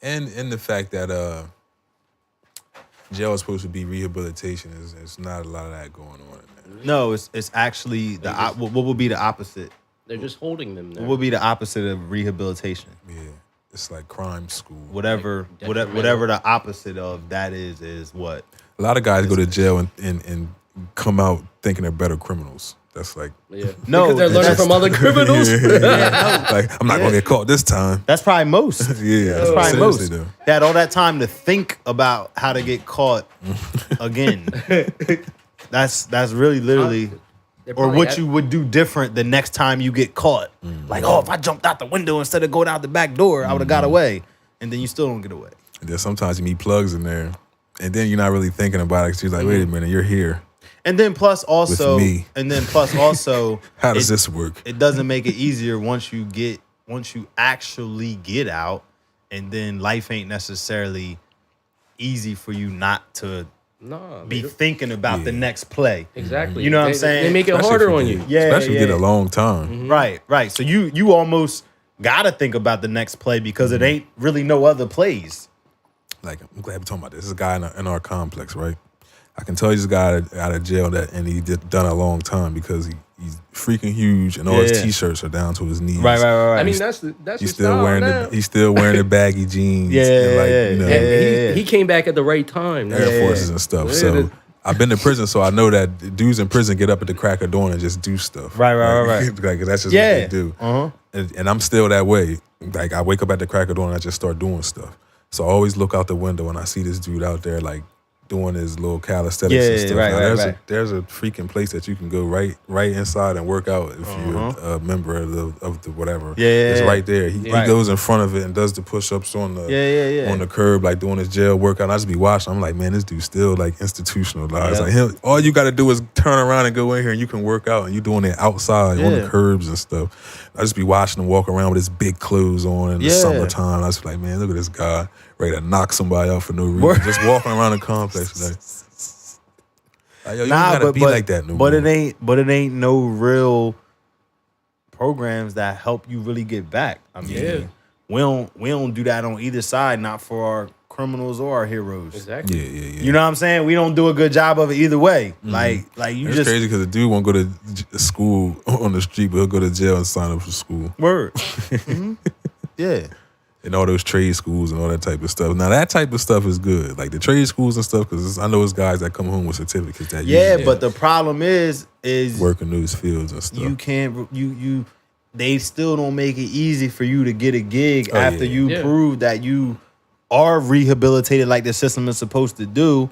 And the fact that jail is supposed to be rehabilitation is not a lot of that going on in there. No, it's actually what would be the opposite? They're just holding them there. What would be the opposite of rehabilitation? Yeah, it's like crime school. Whatever detrimental. whatever the opposite of that is what? A lot of guys go to jail and come out thinking they're better criminals. That's like Yeah. No, because they're learning that's- from other criminals. like I'm not gonna get caught this time. That's probably most. Yeah, That's probably most. seriously though. They had all that time to think about how to get caught again. That's really literally, They're or probably what at- you would do different the next time you get caught. Like, oh, if I jumped out the window instead of going out the back door, I would have got away. And then you still don't get away. And then sometimes you meet plugs in there, and then you're not really thinking about it. 'Cause you're like, wait a minute, you're here. And then plus also, me. How does this work? It doesn't make it easier once you actually get out, and then life ain't necessarily easy for you not to Nah, be they- thinking about the next play. exactly. You know what I'm They- saying? They make it Especially harder if on you you. did- Yeah, especially if you yeah. did a long time. Right. So you almost gotta think about the next play because it ain't really no other plays. Like I'm glad we're talking about this. This is a guy in our complex, right? I can tell you this guy out of jail and he done a long time because he freaking huge, and all his t-shirts are down to his knees. Right. I mean, that's He's his still style wearing now. he's still wearing the baggy jeans. And he came back at the right time. Air Forces and stuff. So I've been to prison, so I know that dudes in prison get up at the crack of dawn and just do stuff. Right. Like, that's just what they do. And I'm still that way. Like, I wake up at the crack of dawn and I just start doing stuff. So I always look out the window and I see this dude out there, like, doing his little calisthenics and stuff. Right. There's a freaking place that you can go right inside and work out if you're a member of the whatever. It's right there. He goes in front of it and does the push-ups on the curb, like doing his jail workout. And I just be watching. I'm like, man, this dude's still like institutionalized. Like him, all you got to do is turn around and go in here and you can work out, and you doing it outside on the curbs and stuff. I just be watching him walk around with his big clothes on in the summertime. I was like, man, look at this guy ready to knock somebody out for no reason. Just walking around the complex. Like, yo, you gotta be like that no more. It ain't no real programs that help you really get back. I mean, we don't do that on either side, not for our criminals or our heroes. Exactly. Yeah. You know what I'm saying? We don't do a good job of it either way. Like you it's just crazy because the dude won't go to school on the street, but he'll go to jail and sign up for school. Word. Yeah. And all those trade schools and all that type of stuff. Now that type of stuff is good, like the trade schools and stuff, because I know it's guys that come home with certificates that but the problem is work in those fields and stuff. You can't they still don't make it easy for you to get a gig after you prove that you are rehabilitated like the system is supposed to do.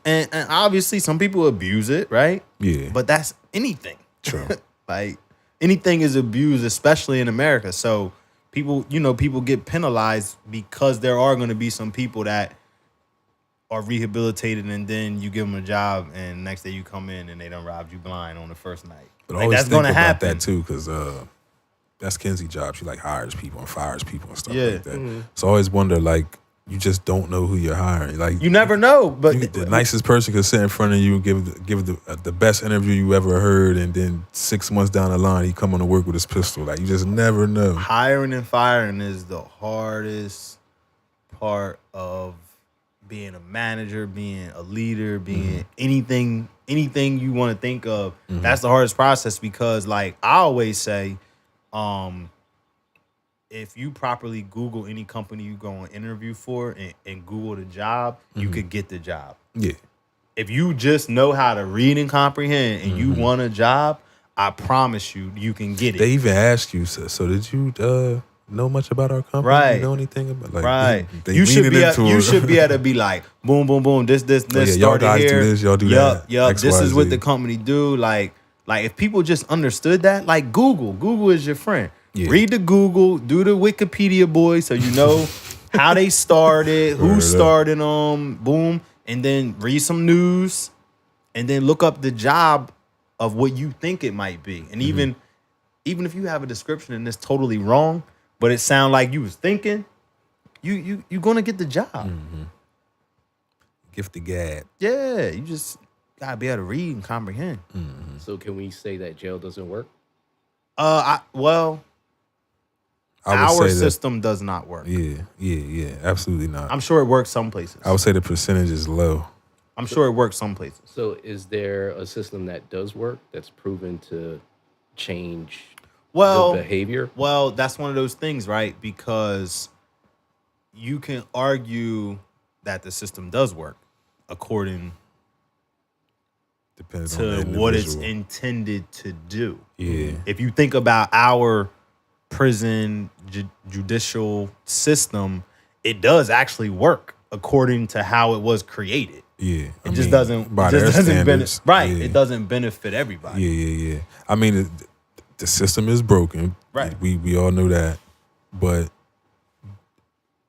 And obviously some people abuse it, right? Yeah. But that's anything. True. Like anything is abused, especially in America. So people get penalized because there are going to be some people that are rehabilitated, and then you give them a job, and next day you come in and they done robbed you blind on the first night. But like, that's going to happen. That too, because that's Kenzie's job. She like hires people and fires people and stuff like that. So I always wonder, like, you just don't know who you're hiring. Like, you never know. But the nicest person could sit in front of you and give the best interview you ever heard, and then 6 months down the line, he come on to work with his pistol. Like, you just never know. Hiring and firing is the hardest part of being a manager, being a leader, being anything you want to think of. That's the hardest process, because, like I always say, if you properly Google any company you go on interview for and Google the job, you could get the job. Yeah. If you just know how to read and comprehend and you want a job, I promise you can get it. They even ask you, so did you know much about our company? Right. You know anything about, like, right? They You should be it. able to be like, boom, boom, boom. This y'all started guys here. do this, y'all do that. Yup. X, This Y, is what Z. the company do. Like if people just understood that, like Google is your friend. Yeah. Read the Google, do the Wikipedia boy, so you know how they started, who started them, boom, and then read some news, and then look up the job of what you think it might be. And even if you have a description and it's totally wrong, but it sounds like you was thinking, you're gonna get the job. Gift the gab. Yeah, you just gotta be able to read and comprehend. So can we say that jail doesn't work? Our system does not work. Yeah, absolutely not. I'm sure it works some places. I would say the percentage is low. I'm sure it works some places. So is there a system that does work that's proven to change the behavior? Well, that's one of those things, right? Because you can argue that the system does work according Depends to on the what it's individual. intended to do. Yeah. If you think about our prison judicial system, it does actually work according to how it was created. Yeah. It just doesn't benefit. Right. It doesn't benefit everybody. Yeah. I mean, the system is broken. Right. We all know that. But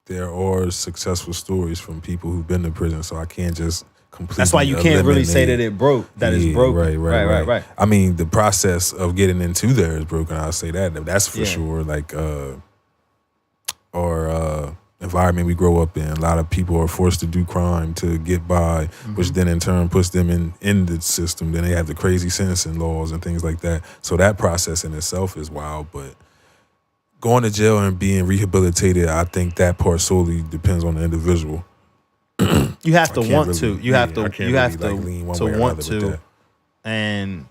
there are successful stories from people who've been to prison, so I can't just completely That's why you can't really say that it broke. It's broken. Right. I mean, the process of getting into there is broken. I'll say that. That's for sure. Like, our environment we grow up in, a lot of people are forced to do crime to get by, which then in turn puts them in the system. Then they have the crazy sentencing laws and things like that. So that process in itself is wild. But going to jail and being rehabilitated, I think that part solely depends on the individual. You have to want to. You have to lean one way or want another with to. that. And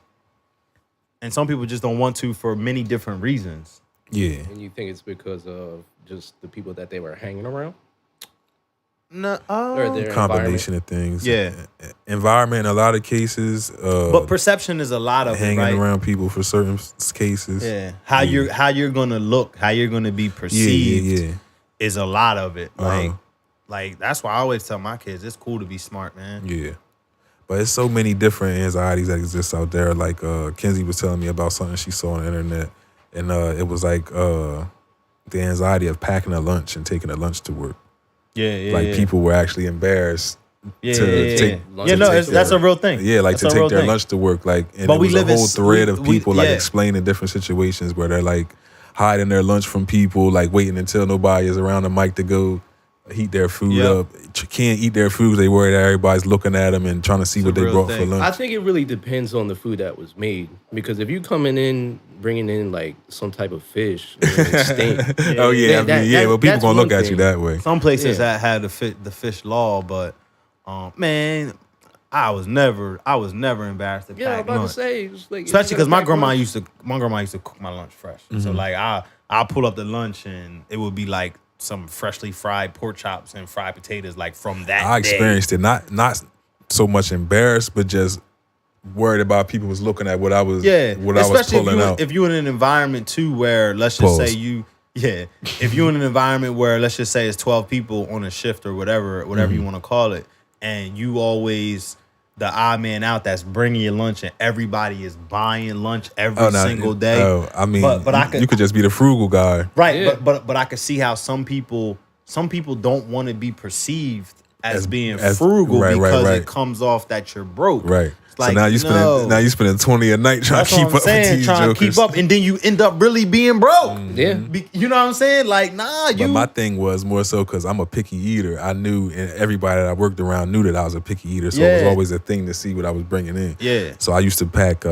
And some people just don't want to for many different reasons. Yeah. And you think it's because of just the people that they were hanging around? No, Or their Combination of things. Yeah. Environment in a lot of cases. but perception is a lot of hanging it, right? around people for certain cases. Yeah, how you're gonna look, how you're gonna be perceived, is a lot of it. Like that's why I always tell my kids it's cool to be smart, man. Yeah. But it's so many different anxieties that exist out there. Like Kenzie was telling me about something she saw on the internet, and it was like the anxiety of packing a lunch and taking a lunch to work. Like people were actually embarrassed. That's a real thing. Yeah, like to take their lunch to work. Like, and but it we was live a whole thread of people like yeah. explaining different situations where they're like hiding their lunch from people, like waiting until nobody is around the mic to go heat their food up. Can't eat their food. They worry that everybody's looking at them and trying to see what they brought for lunch. I think it really depends on the food that was made, because if you coming in bringing in like some type of fish, extinct, well, people gonna look at you that way. Some places that had the fish law, but man, I was never embarrassed to pack I'm about lunch. to say, it's like, Especially because my grandma used to cook my lunch fresh. So like I'll pull up the lunch and it would be like some freshly fried pork chops and fried potatoes, like from that I experienced day. it, not so much embarrassed, but just worried about people was looking at what I was pulling out. If you're in an environment too where let's just say if you're in an environment where let's just say it's 12 people on a shift or whatever you want to call it, and you always the odd man out that's bringing your lunch and everybody is buying lunch every single day. I mean, but you could just be the frugal guy, right? Yeah. But I could see how some people don't want to be perceived as being frugal because it comes off that you're broke, right? Like, so now you spending 20 a night trying to keep up with these jokers. And then you end up really being broke. Yeah, you know what I'm saying? Like, But my thing was more so because I'm a picky eater. I knew, and everybody that I worked around knew that I was a picky eater. So it was always a thing to see what I was bringing in. Yeah. So I used to pack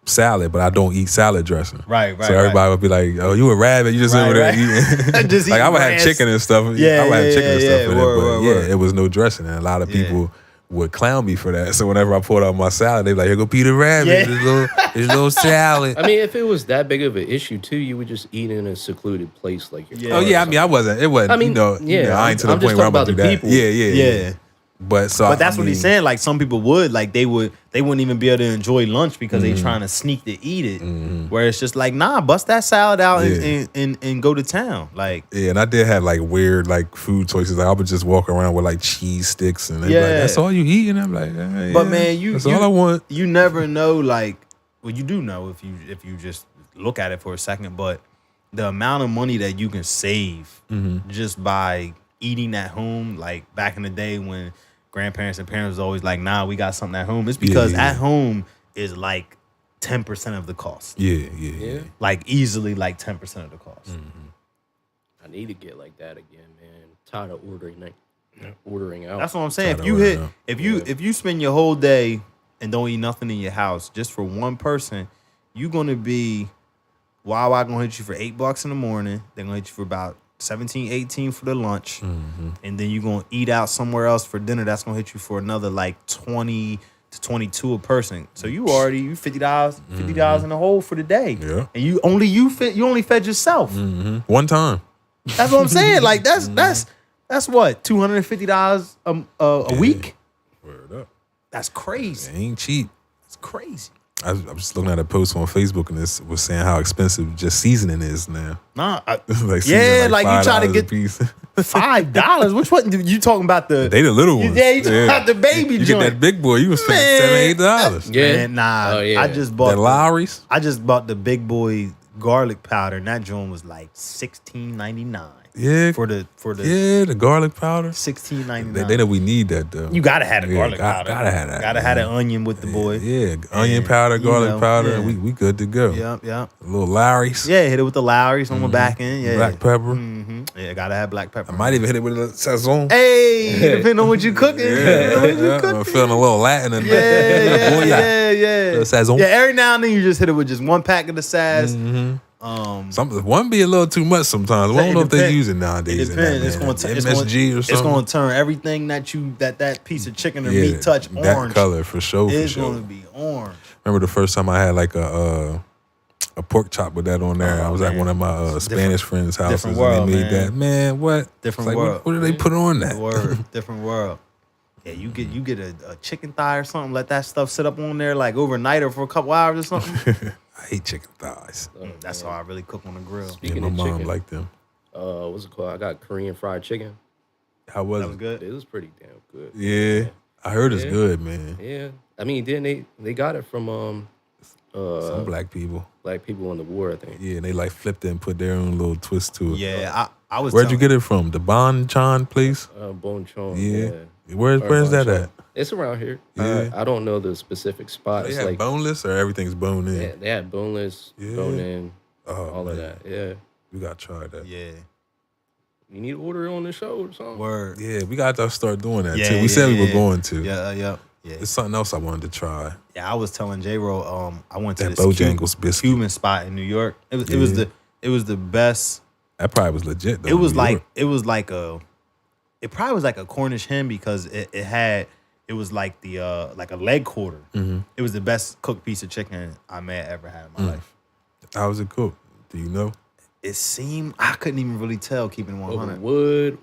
salad, but I don't eat salad dressing. Right. So everybody would be like, "Oh, you a rabbit? You just over there eating." Like I would have chicken and stuff. I would have chicken and stuff in it, but it was no dressing, and a lot of people would clown me for that. So whenever I pulled out my salad, they be like, "Here go Peter Rabbit, this little salad." I mean, if it was that big of an issue too, you would just eat in a secluded place like your car. I mean, I wasn't. It wasn't. I mean, I ain't to the point where I'm gonna do that. People. Yeah. But that's what he's saying. Like some people would, like they wouldn't even be able to enjoy lunch because they trying to sneak to eat it. Where it's just like, nah, bust that salad out and go to town. Like and I did have like weird like food choices. Like I would just walk around with like cheese sticks and they'd be like, "That's all you eat?" And I'm like, but man, that's all I want. You never know. Like, well, you do know if you just look at it for a second. But the amount of money that you can save just by eating at home, like back in the day when grandparents and parents was always like, "Nah, we got something at home." It's because at home is like 10% of the cost. Yeah. Like easily like 10% of the cost. I need to get like that again, man. Tired of ordering out. That's what I'm saying. If you spend your whole day and don't eat nothing in your house just for one person, you're gonna be Wawa gonna hit you for $8 in the morning. They're gonna hit you for about 17, 18 for the lunch, and then you're gonna eat out somewhere else for dinner. That's gonna hit you for another like 20 to 22 a person. So you $50 in the hole for the day. Yeah, and you only fed yourself one time. That's what I'm saying. Like that's what $250 a week. Word up. That's crazy. It ain't cheap. It's crazy. I was just looking at a post on Facebook and this was saying how expensive just seasoning is now. Nah, like you try to get $5. Which one? You talking about the? They the little ones. Yeah, you talking about the baby you joint. Get that big boy. You was spending $7-8. Yeah, man, nah. Oh, yeah. I just bought the Lowry's. I just bought the big boy garlic powder, and that joint was like $16.99. Yeah, for the the garlic powder. $16.99. They know we need that though. You gotta have the garlic powder. Gotta have that. Gotta have the onion with the boy. Yeah, onion powder, garlic powder. Yeah. We good to go. Yep. A little Lowry's. Yeah, hit it with the Lowry's on the back end. Yeah, black pepper. Yeah, gotta have black pepper. I might even hit it with a sazon. Hey, depending on what you cooking. I'm feeling a little Latin in there. Yeah. Sazon. Yeah, every now and then you just hit it with just one pack of the Saz. One be a little too much sometimes. I don't know if they use it nowadays. It depends. It's going to MSG or something. It's going to turn everything that piece of chicken or meat touch orange. That color for sure. It's going to be orange. Remember the first time I had like a pork chop with that on there. I was at one of my Spanish friends' houses and world, they made man. that. Man, what? Different Like, world. What do they put on that? Different world. Yeah, you get a chicken thigh or something. Let that stuff sit up on there like overnight or for a couple hours or something. I hate chicken thighs. That's how I really cook on the grill. Speaking My of mom chicken, liked them. what's it called? I got Korean fried chicken. How was That was it? good. It was pretty damn good. Yeah. I heard it's Yeah. good, man. Yeah, I mean, then they got it from Some black people. black people in the war, I think. Yeah, and they like flipped it and put their own little twist to it. Yeah, I was. Where'd you get it from? The Bon Chan place? Bonchon. Yeah. Yeah. Where's that Bonchon. at? It's around here. Yeah. I don't know the specific spot. They It's have like boneless or everything's bone in? they had boneless, Yeah. bone in, Oh, all of man. that. Yeah. We gotta try that. Yeah. You need to order it on the show or something. Word. Yeah, we got to start doing that Yeah, too. We yeah, said we were yeah. going to. Yeah. It's something else I wanted to try. Yeah, I was telling J-Ro, I went to That this Bojangles biscuit. Cuban spot in New York. It was the best. That probably was legit though. It was in New like York. it probably was like a Cornish hen because it was like like a leg quarter. Mm-hmm. It was the best cooked piece of chicken I may have ever had in my life. How was it cooked? Do you know? It seemed I couldn't even really tell keeping it Over 100. wood.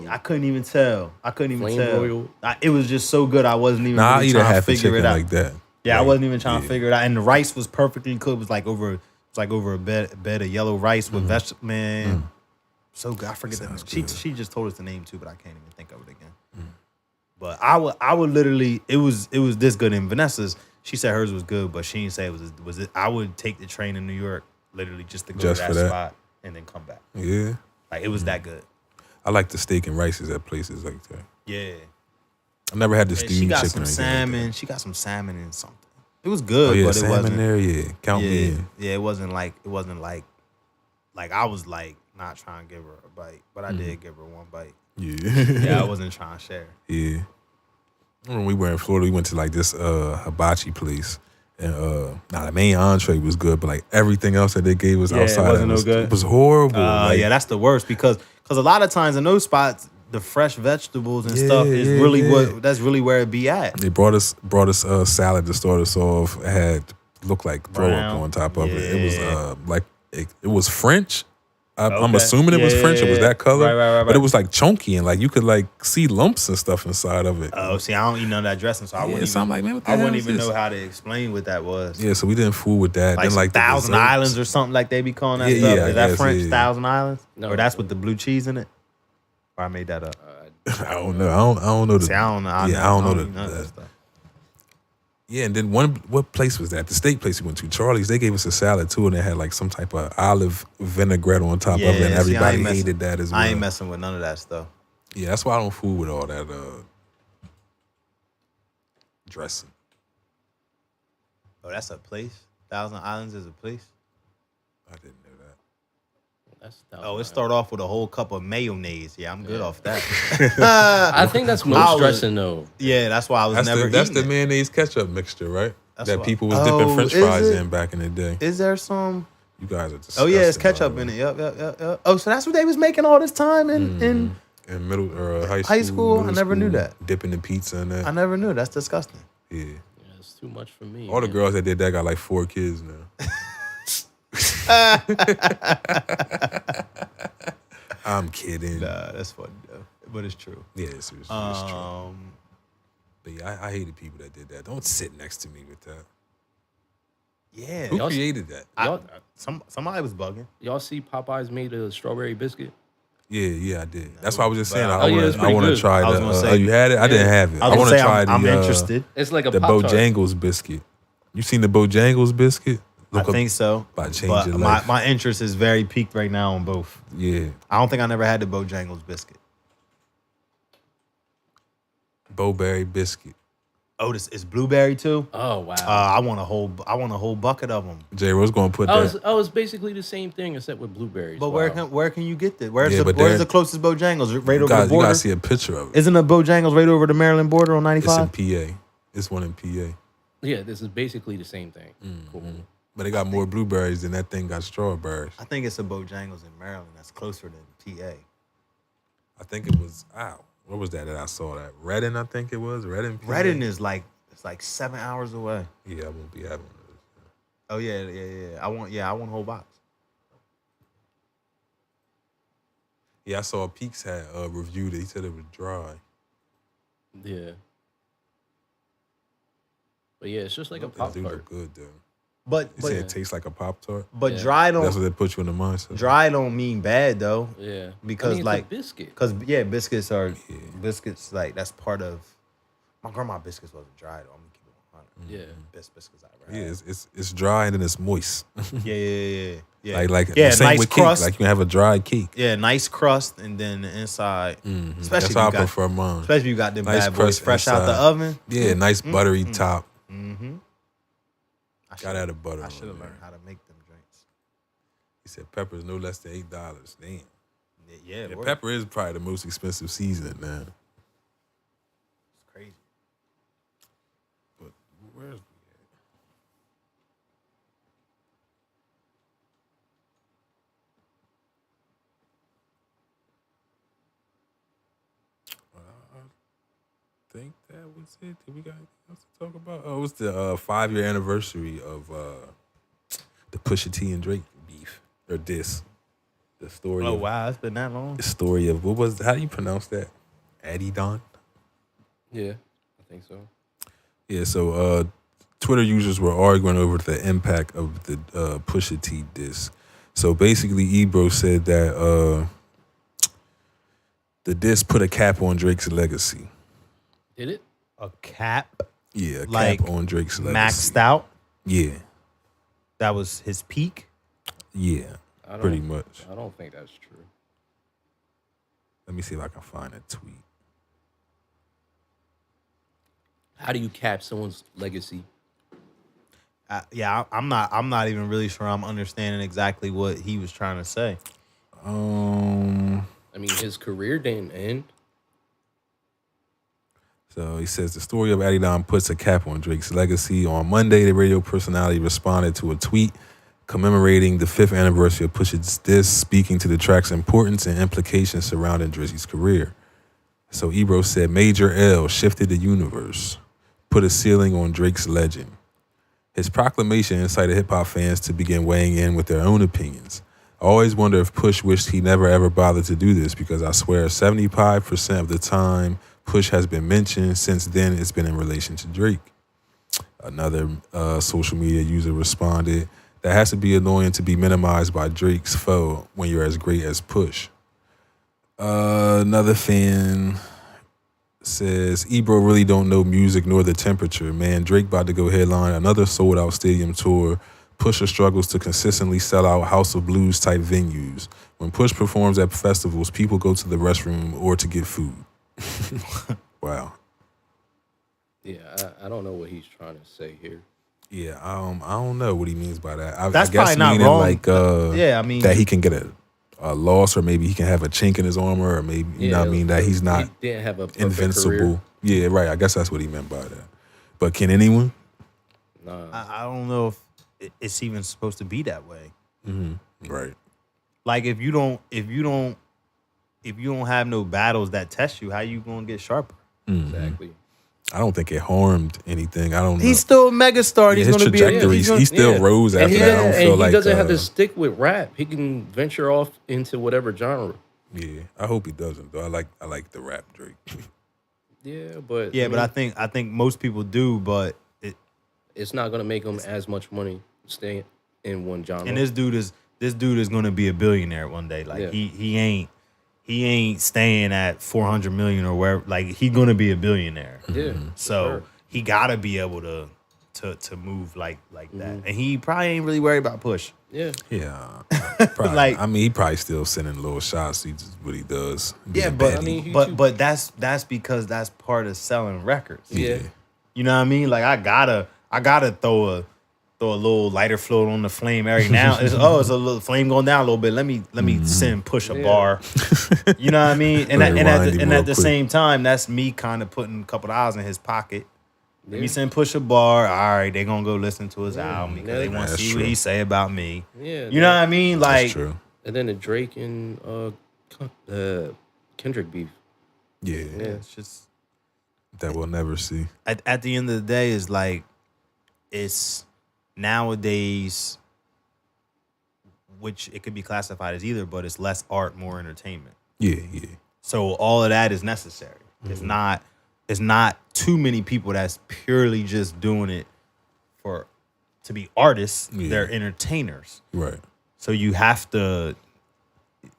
I couldn't even tell. Flame tell. broiled. It was just so good. I wasn't even Nah, I really eat a trying to half a figure chicken it out. like that. Yeah, I Like, wasn't even trying to yeah. figure it out. And the rice was perfectly cooked. It was like over a bed of yellow rice with vegetables. Man, so good. I forget the name. Sounds She just told us the name too, but I can't even think of it again. But I would literally it was this good. And Vanessa's, she said hers was good, but she didn't say it was it. I would take the train in New York literally just to go Just to for that that? spot and then come back. Yeah. Like it was that good. I like the steak and rices at places like that. Yeah. I never had the And stewed she got chicken. some or anything like salmon. She got some salmon and something. It was good, that. Oh yeah, but it salmon wasn't. there. Yeah, count me Yeah, in. yeah, it wasn't like I was like not trying to give her a bite, but I did give her one bite. Yeah. Yeah, I wasn't trying to share. Yeah. When we were in Florida, we went to like this hibachi place. And the main entree was good, but like everything else that they gave us Yeah, it outside wasn't of no it good. was horrible. Like, Yeah, that's the worst because a lot of times in those spots, the fresh vegetables and Yeah, stuff is yeah, really yeah. that's really where it be at. they brought us salad to start us off. It had looked like throw Brown. up on top of it. It Yeah. was like it was French. I'm Okay. assuming it was French. It was that color, Right. but it was like chunky and like you could like see lumps and stuff inside of it. Oh, see, I don't eat none of that dressing, so I wouldn't. so I'm like, man, what the I hell wouldn't is even this? know how to explain what that was. Yeah, so we didn't fool with that. Like, Then like the Thousand desserts. Islands or something like they be calling that Yeah, stuff. yeah, I Is that guess, French yeah. Thousand Islands? No. Or that's with the blue cheese in it? Or I made that up. I don't know. I don't know the. See, I don't know. I don't know eat none of that the. stuff. Yeah, and then what place was that? The steak place we went to, Charlie's. They gave us a salad too, and it had like some type of olive vinaigrette on top of it, and see, I everybody ain't messing- hated that as well. I ain't messing with none of that stuff. Yeah, that's why I don't fool with all that dressing. Oh, that's a place? Thousand Islands is a place? I didn't know that. That's Oh, it start off with a whole cup of mayonnaise. Yeah, I'm good off that. I think that's I most was- dressing though. Yeah, that's why I was never That's eating the it. mayonnaise ketchup mixture, right? That's that why- people was dipping French is fries it? in back in the day. Is there some? You guys are disgusting. Oh, yeah, it's ketchup in it. Yep. Oh, so that's what they was making all this time in In middle or high school. High school? I middle never knew school, that. Dipping the pizza in that. I never knew. That's disgusting. Yeah. Yeah, it's too much for me. All the man. girls that did that got like 4 kids now. I'm kidding. Nah, that's funny though. But it's true. Yeah, it's true. But yeah, I hated people that did that. Don't sit next to me with that. Yeah. Who Y'all- created that? Y'all, Somebody was bugging. y'all see Popeyes made a strawberry biscuit? Yeah, I did. That's why I was just saying. But- I Oh, yeah, it's want pretty to good. try I was the. gonna say- oh, you had it? I didn't have it. I I was want gonna to say try I'm the interested. It's like a the Pop-Tart. Bojangles biscuit. You seen the Bojangles biscuit? I think so. By Change But Your Life. my interest is very peaked right now on both. Yeah, I don't think I never had the Bojangles biscuit. Bowberry biscuit. Oh, this is blueberry too. Oh wow. I want a whole bucket of them. Jay Rose gonna put I that. was basically the same thing except with blueberries. But Wow. where can you get this? Where's Yeah, but where's they're- the closest Bojangles? Right You over the gotta border. see a picture of it. Isn't a Bojangles right over the Maryland border on It's in 95? PA. It's one in PA. Yeah, this is basically the same thing. Cool. But they got more blueberries than that thing got strawberries. I think it's a Bojangles in Maryland that's closer than PA. I think it was, what was that I saw that? Redding, I think it was. Redding, PA? Redding is like It's like 7 hours away. Yeah, I won't be having this. Oh yeah. I want a whole box. Yeah, I saw Peaks had reviewed it. He said it was dry. Yeah. But yeah, it's just like a That Pop do Tart. look good though. But He said it tastes like a Pop-Tart. but Yeah. dry That's what don't they put you in the mindset. dry don't mean bad though. Yeah. Because, I mean, it's like- a biscuit. Cause biscuits are biscuits like that's part of my grandma biscuits wasn't dry though. I'm gonna keep it 100. Yeah. Best biscuits I ever Yeah, had. it's dry and then it's moist. Yeah. like yeah, the same nice with crust. cake. Like you can have a dry cake. Yeah, nice crust and then the inside. Mm-hmm. Especially That's if how I you got, prefer mine. especially if you got them Nice bad boys crust fresh out the inside. oven. Yeah, nice buttery top. Mm-hmm. Gotta have the butter. I on should have there. learned how to make them drinks. He said pepper is no less than $8. Damn. Yeah, Yeah, word. pepper is probably the most expensive seasoning, man. It's crazy. But where's I think that was it. Did we got anything else to talk about? Oh, it was the 5-year anniversary of the Pusha T and Drake beef or diss. The story. Oh of, wow, it's been that long. The story of what was how do you pronounce that? Adidon. Yeah, I think so. Yeah. So Twitter users were arguing over the impact of the Pusha T diss. So basically, Ebro said that the diss put a cap on Drake's legacy. Did it? A cap Yeah, a Like cap on Drake's legacy. maxed out. Yeah, That was his peak. yeah, I don't, pretty much. I don't think that's true. Let me see if I can find a tweet. How do you cap someone's legacy? I'm not even really sure I'm understanding exactly what he was trying to say. I mean, his career didn't end. So he says the story of Adidon puts a cap on Drake's legacy. On Monday, the radio personality responded to a tweet commemorating the 5th anniversary of Pusha's diss, speaking to the track's importance and implications surrounding Drizzy's career. So Ebro said, Major L shifted the universe, put a ceiling on Drake's legend. His proclamation incited hip-hop fans to begin weighing in with their own opinions. I always wonder if Push wished he never ever bothered to do this because I swear 75% of the time Push has been mentioned, since then it's been in relation to Drake. Another social media user responded, that has to be annoying to be minimized by Drake's foe when you're as great as Push. Another fan says, Ebro really don't know music nor the temperature. Man, Drake about to go headline another sold-out stadium tour. Pusha struggles to consistently sell out House of Blues type venues. When Push performs at festivals, people go to the restroom or to get food. Wow. Yeah, I don't know what he's trying to say here. Yeah, I don't know what he means by that. That's I guess probably not meaning wrong. like Yeah, I mean that he can get a loss, or maybe he can have a chink in his armor, or maybe you know what I mean, that he's not He didn't have a perfect invincible. career. Yeah, right. I guess that's what he meant by that. But can anyone? Nah. I don't know if it's even supposed to be that way. Right. Like if you don't have no battles that test you, how you gonna get sharper? Exactly. I don't think it harmed anything. I don't know. He's still a megastar. Yeah, He's his gonna be. trajectory, He's gonna, he still rose And after he, that. I don't doesn't- feel and like he doesn't have uh, to stick with rap. He can venture off into whatever genre. Yeah, I hope he doesn't though. I like the rap Drake. Yeah, but yeah, but I think most people do, but it's not gonna make him as much money staying in one genre. and this dude is gonna be a billionaire one day. Like Yeah. he ain't staying at 400 million or wherever. Like he gonna be a billionaire. yeah. So sure. he gotta be able to move like that. And he probably ain't really worried about Push. Yeah. Yeah, probably. Like- I mean, he probably still sending little shots. He just what he does. Yeah, being but petty. I mean, he but too- but that's because that's part of selling records. Yeah. You know what I mean? Like I gotta throw a little lighter fluid on the flame every now. It's a little flame going down a little bit. Let me send Push a bar. You know what I mean? And Let me at rewind the, you and real at the quick. same time, that's me kind of putting a couple dollars in his pocket. Let me Yeah. send Push a bar. All right, they gonna go listen to his album because Yeah, they want to that's see true. what he say about me. Yeah. You know what I mean? Like That's true. And then the Drake and Kendrick beef. Yeah. yeah, it's just that we'll never see. At the end of the day, is like it's nowadays, which it could be classified as either, but it's less art, more entertainment. Yeah. So all of that is necessary. It's not too many people that's purely just doing it to be artists. Yeah. They're entertainers. Right. So you have to,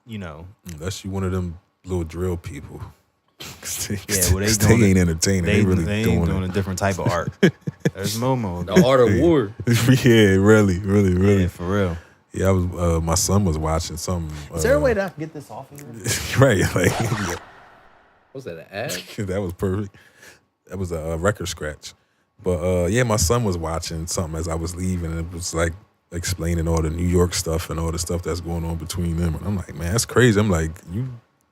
you know. Unless you one of them little drill people. Yeah, well, they ain't entertaining. They really ain't doing it. a different type of art. There's Momo. The art of war. Yeah, really. Yeah, for real. Yeah, I was. My son was watching something. Is there a way that I can get this off of here? Right, like Was that an ad? that was perfect. That was a record scratch. But yeah, my son was watching something as I was leaving, and it was like explaining all the New York stuff and all the stuff that's going on between them. And I'm like, man, that's crazy. I'm like,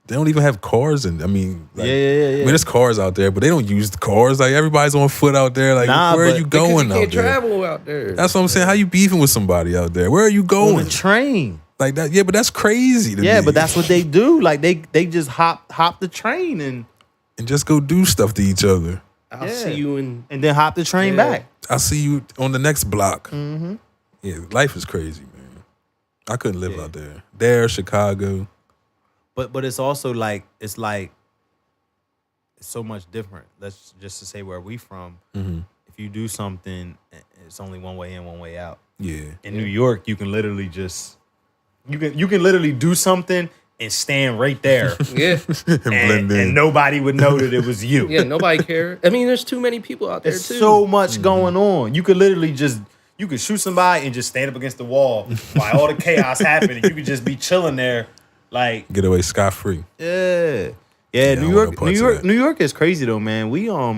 they don't even have cars, and I mean, like, yeah. I mean, there's cars out there, but they don't use the cars. Like everybody's on foot out there. Like, where are you going you out can't there? travel out there. That's what I'm saying. How you beefing with somebody out there? Where are you going? On the train. Like that? Yeah, but that's crazy to me. Yeah, but that's what they do. Like they just hop the train and just go do stuff to each other. I'll see you in. and then hop the train back. I'll see you on the next block. Mm-hmm. Yeah, life is crazy, man. I couldn't live out there. There, Chicago. But it's also like it's so much different. Let's just to say where we from. Mm-hmm. If you do something, it's only one way in, one way out. Yeah. In New York, you can literally just you can literally do something and stand right there. Yeah. and blend in. And nobody would know that it was you. Yeah, nobody care. I mean, there's too many people out there There's too. so much going on. You could literally you could shoot somebody and just stand up against the wall while all the chaos happening. You could just be chilling there, like get away scot-free. yeah. I New don't York, want no parts of that. New York is crazy though, man. We I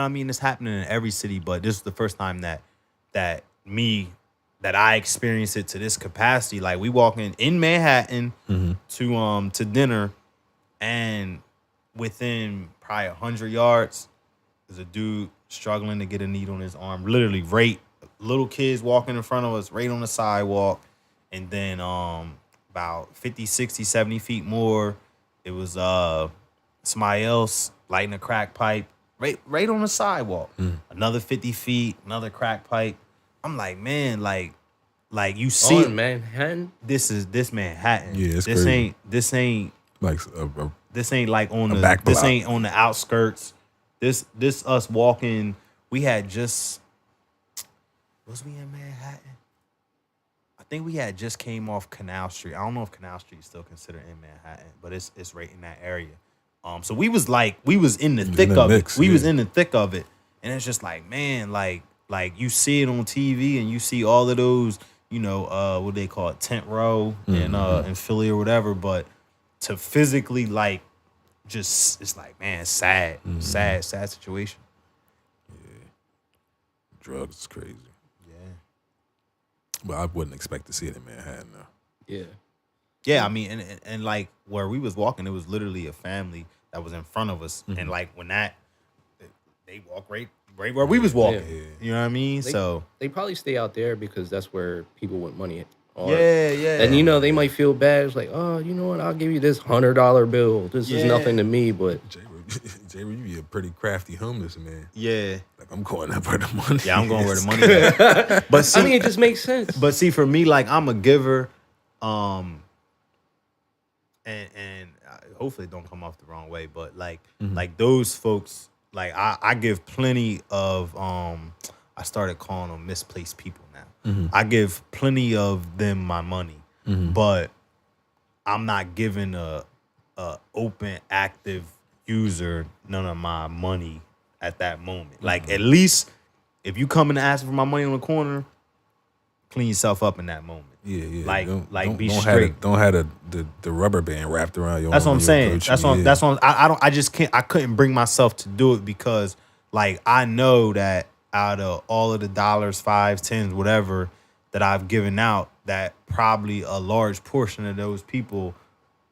mean, it's happening in every city, but this is the first time that I experienced it to this capacity. Like we walking in Manhattan to dinner, and within probably 100 yards, there's a dude struggling to get a needle in his arm. Literally, right, little kids walking in front of us, right on the sidewalk, and then about 50, 60, 70 feet more, it was somebody else lighting a crack pipe right on the sidewalk. Another 50 feet, another crack pipe. I'm like, man, like you see On Manhattan. this Manhattan. Yeah, it's this crazy. this ain't Like this ain't like on the back this block. ain't on the outskirts. This us walking. We had just was we in Manhattan? I think we had just came off Canal Street. I don't know if Canal Street is still considered in Manhattan, but it's right in that area. So we was in the thick of mix, it. We was yeah. in the thick of it, and it's just like, man, like you see it on TV, and you see all of those, what they call it, tent row in Philly or whatever. But to physically like, just it's like, man, sad situation. drugs is crazy. Yeah. But I wouldn't expect to see it in Manhattan though. Yeah. Yeah, I mean, and like where we was walking, it was literally a family that was in front of us, and like when they walk right where we was walking. Yeah. You know what I mean? They probably stay out there because that's where people with money are. Yeah. And they might feel bad. It's like, oh, you know what? I'll give you this $100 bill. This is nothing to me, but Jay, you be a pretty crafty homeless man. Yeah. Like I'm going up where the money. Yeah, I'm going where is. the money is. But see, I mean, it just makes sense. But see, for me, like I'm a giver, and hopefully it don't come off the wrong way, but like those folks, like I give plenty of I started calling them misplaced people now. I give plenty of them my money, but I'm not giving a open active user none of my money at that moment. Like at least if you come in and ask for my money on the corner, clean yourself up in that moment. Yeah. Like be don't straight. Don't have the rubber band wrapped around your That's arm what I'm when you saying. approach you. That's what I couldn't bring myself to do it because like I know that out of all of the dollars, 5s, 10s, whatever that I've given out, that probably a large portion of those people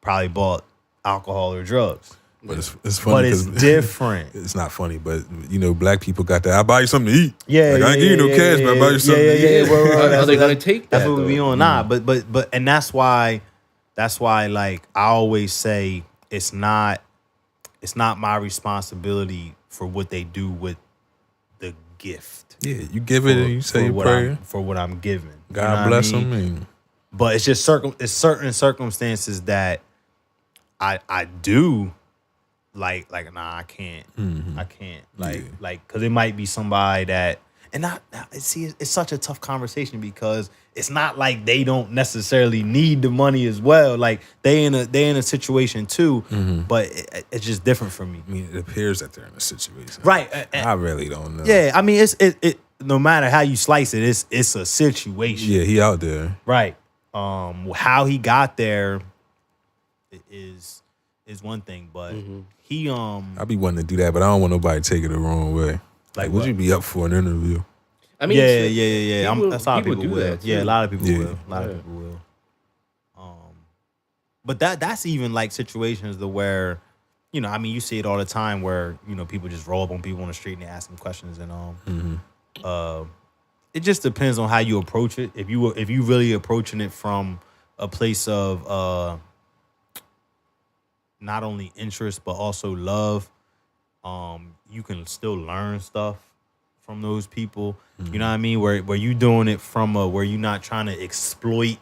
probably bought alcohol or drugs. But it's funny. But it's 'cause different. It's not funny, but black people got that. I'll buy you something to eat. Yeah, like, I ain't give you no cash, but I'll buy you something to eat. Are they gonna take that? That's what we be on. Nah, but and that's why like I always say it's not it's not my responsibility for what they do with the gift. Yeah, you give it and you say your prayer. For what I'm giving. God bless them. And But it's just it's certain circumstances that I do like nah, I can't. I can't. Like because it might be somebody that and see it's such a tough conversation because it's not like they don't necessarily need the money as well. Like they in a situation too, but it's just different for me. I mean, it appears that they're in a situation. Right. I really don't know. Yeah, I mean it no matter how you slice it, it's a situation. Yeah, he out there. Right. How he got there is one thing, but he I be wanting to do that, but I don't want nobody to take it the wrong way. Like would you be up for an interview? I mean, yeah. That's how people do will. that. Yeah, a lot of people Yeah. will. A lot of people will. But that's even like situations to where, I mean, you see it all the time where people just roll up on people on the street and they ask them questions and it just depends on how you approach it. If you really approaching it from a place of not only interest but also love, you can still learn stuff from those people. You know what I mean? Where you doing it from where you're not trying to exploit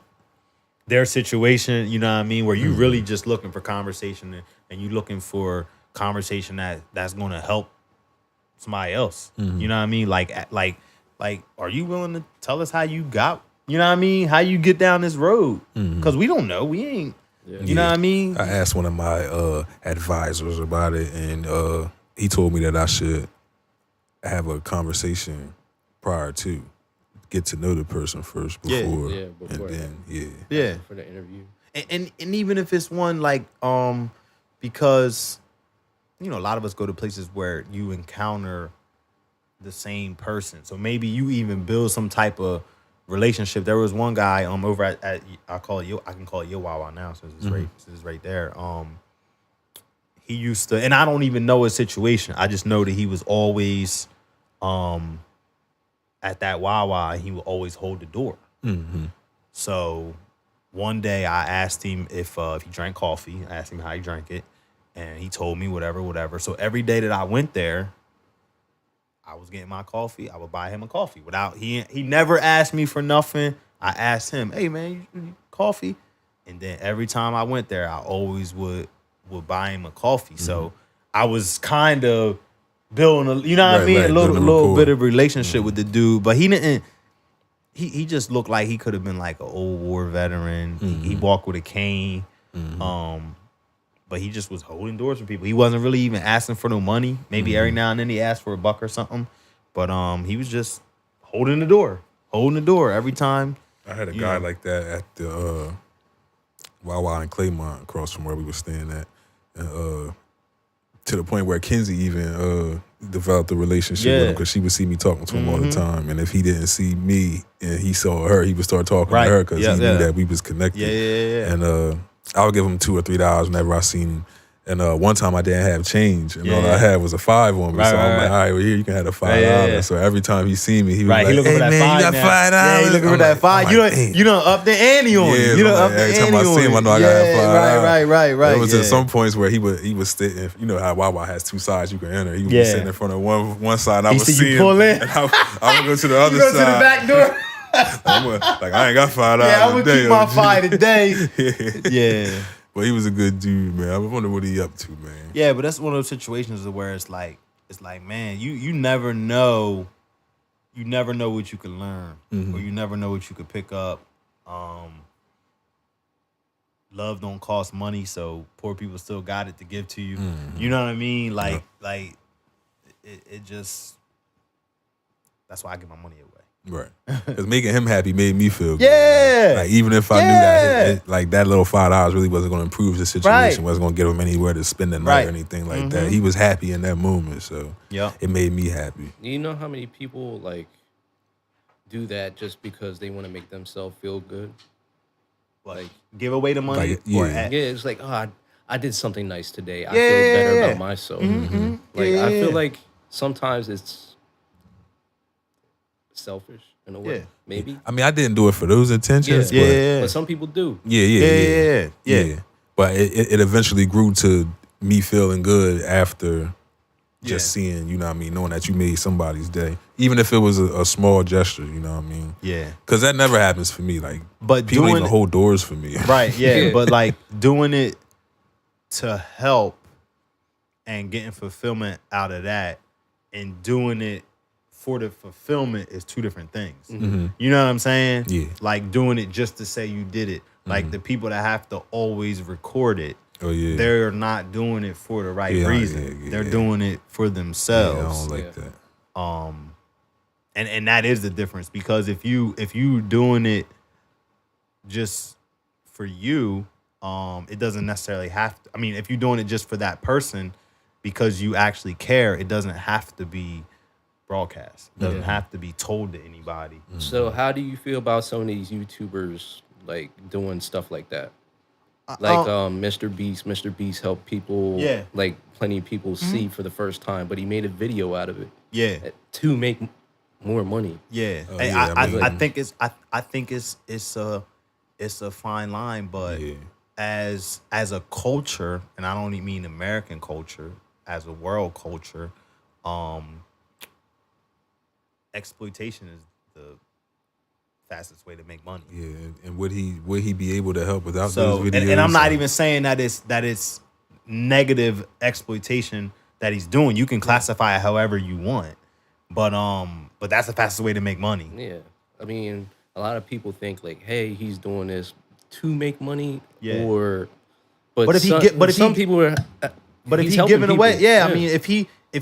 their situation, you know what I mean? Where you really just looking for conversation and you looking for conversation that's going to help somebody else. You know what I mean? Like, are you willing to tell us how you got, you know what I mean? How you get down this road? Because we don't know. We ain't, you know what I mean? I asked one of my advisors about it, and he told me that I should have a conversation prior to get to know the person first before, before and then Yeah. for the interview. And even if it's one like because a lot of us go to places where you encounter the same person, so maybe you even build some type of relationship. There was one guy over at I can call it Wawa now since it's right there. He used to, and I don't even know his situation. I just know that he was always at that Wawa, and he would always hold the door. So one day I asked him if he drank coffee. I asked him how he drank it, and he told me whatever. So every day that I went there, I was getting my coffee. I would buy him a coffee without he never asked me for nothing. I asked him, "Hey man, you coffee?" And then every time I went there, I always would buy him a coffee. So I was kind of building a, you know what I mean, a little bit of relationship with the dude, but he didn't. He just looked like he could have been like an old war veteran. He walked with a cane, but he just was holding doors for people. He wasn't really even asking for no money. Maybe every now and then he asked for $1 or something, but he was just holding the door every time. I had a guy like that at the Wawa in Claymont, across from where we were staying at, and to the point where Kenzie even developed a relationship with him because she would see me talking to him all the time, and if he didn't see me and he saw her, he would start talking to her because he knew that we was connected. And I would give him $2 or $3 whenever I seen him. And one time I didn't have change, and all I had was a $5 on me. So I'm like, all right, well, here you can have the $5. So every time he see me, he was like, he looking "Hey for that man, $5 you got $5?" Yeah, he looking for that $5. Like, you done up the ante on it. You done up the ante on it. Every time I see him, I know I got that $5. Right. There was at some points where he would sit. You know how Wawa has 2 sides you can enter. He would be sitting in front of one side. And I would see him. Pull in. And I would go to the other You go side. to the back door. I ain't got $5. Yeah, I'm gonna keep my $5 today. Yeah. But he was a good dude, man. I wonder what he up to, man. Yeah, but that's one of those situations where it's like, man, you never know. You never know what you can learn, or you never know what you could pick up. Love don't cost money, so poor people still got it to give to you. You know what I mean? Like it just. That's why I give my money away. Right, because making him happy made me feel good. Yeah, like even if I knew that like that little $5 really wasn't going to improve the situation, wasn't going to get him anywhere to spend the night or anything like that. He was happy in that moment, so it made me happy. You know how many people like do that just because they want to make themselves feel good? Like give away the money. Like, it's like, oh, I did something nice today. I feel better about myself. Like I feel like sometimes it's selfish in a way, maybe. I mean, I didn't do it for those intentions, but some people do. Yeah. But it eventually grew to me feeling good after Yeah. just seeing, you know what I mean, knowing that you made somebody's day, even if it was a small gesture, you know what I mean? Yeah. Because that never happens for me. Like, But people doing even hold doors for me. right, yeah, Yeah. but like doing it to help and getting fulfillment out of that, and doing it for the fulfillment is two different things. You know what I'm saying? Yeah. Like doing it just to say you did it. Like the people that have to always record it, Oh, yeah. they're not doing it for the right Yeah, reason. yeah, They're yeah. doing it for Yeah, I themselves. don't like that. And that is the difference, because if you doing it just for you, it doesn't necessarily have to. I mean, if you're doing it just for that person because you actually care, it doesn't have to be broadcast. It doesn't have to be told to anybody. So how do you feel about some of these YouTubers like doing stuff like that? Like Mr. Beast. Mr. Beast helped people, Yeah. like plenty of people see for the first time, but he made a video out of it Yeah. to make more money. Yeah. Oh, Hey, yeah, I mean- I think it's a fine line, but Yeah. as a culture, and I don't even mean American culture, as a world culture, exploitation is the fastest way to make money. Yeah, and would he be able to help without So, those videos? and I'm not even saying that it's negative exploitation that he's doing. You can classify it however you want, but that's the fastest way to make money. Yeah. I mean, a lot of people think like, hey, he's doing this to make money, Yeah. but if he some, get- but if some he- people are. But if he's he helping giving away, people. yeah, I mean, if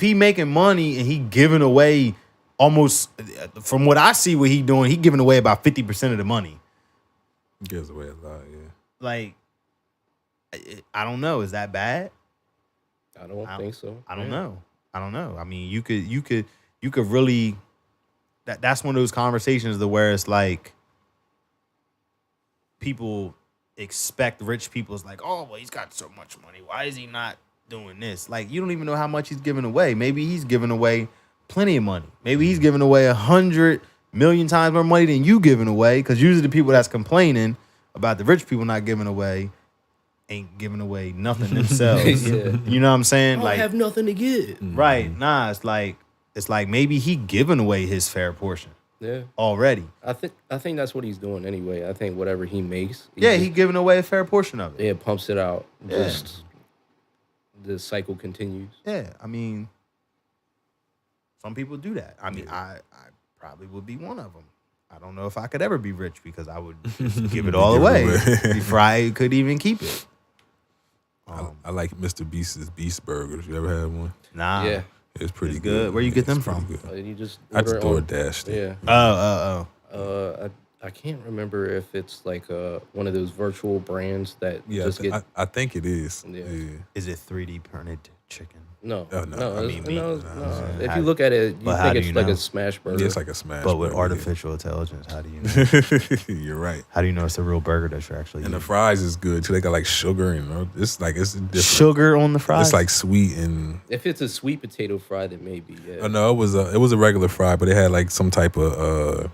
he making money and he giving away almost, from what I see, what he doing, he giving away about 50% of the money. Gives away a lot, yeah. Like, I don't know, is that bad? I don't think so. I don't Yeah. know. I don't know. I mean, you could really, that's one of those conversations to where it's like people expect rich people. It's like, oh, well, he's got so much money. Why is he not doing this? Like, you don't even know how much he's giving away. Maybe he's giving away plenty of money. Maybe he's giving away 100 million times more money than you giving away. Because usually the people that's complaining about the rich people not giving away ain't giving away nothing themselves. Yeah. You know what I'm saying? I Like, have nothing to give. right? Nah, it's like maybe he giving away his fair portion Yeah. already. I think that's what he's doing anyway. I think whatever he makes, Yeah, just- he giving away a fair portion of it. yeah, pumps it out. Yeah. Just the cycle continues. Yeah, I mean, some people do that. I mean, I probably would be one of them. I don't know if I could ever be rich because I would just give it all Give it away away. before I could even keep it. I like Mr. Beast's Beast Burgers. You ever had one? Nah. Yeah. It's pretty It's good. Where you get It's them pretty from? good. You just I just order door on- dashed it. Yeah. Oh. I can't remember if it's like one of those virtual brands that Yeah, just get I think it is. Yeah. Yeah. Is it 3D printed chicken? no. Oh, no, I it's- mean, no, meat. no. If How- you look at it, you but how think do it's you like know? a smash burger. Yeah, it's like a smash. But with burger, artificial intelligence, how do you know? yeah. You're right. How do you know it's a real burger that you're actually And the eating? fries is good too. They got like sugar and it's different. Sugar on the fries? It's like sweet and If it's a sweet potato fry, then maybe. Yeah. no, it was a regular fry, but it had like some type of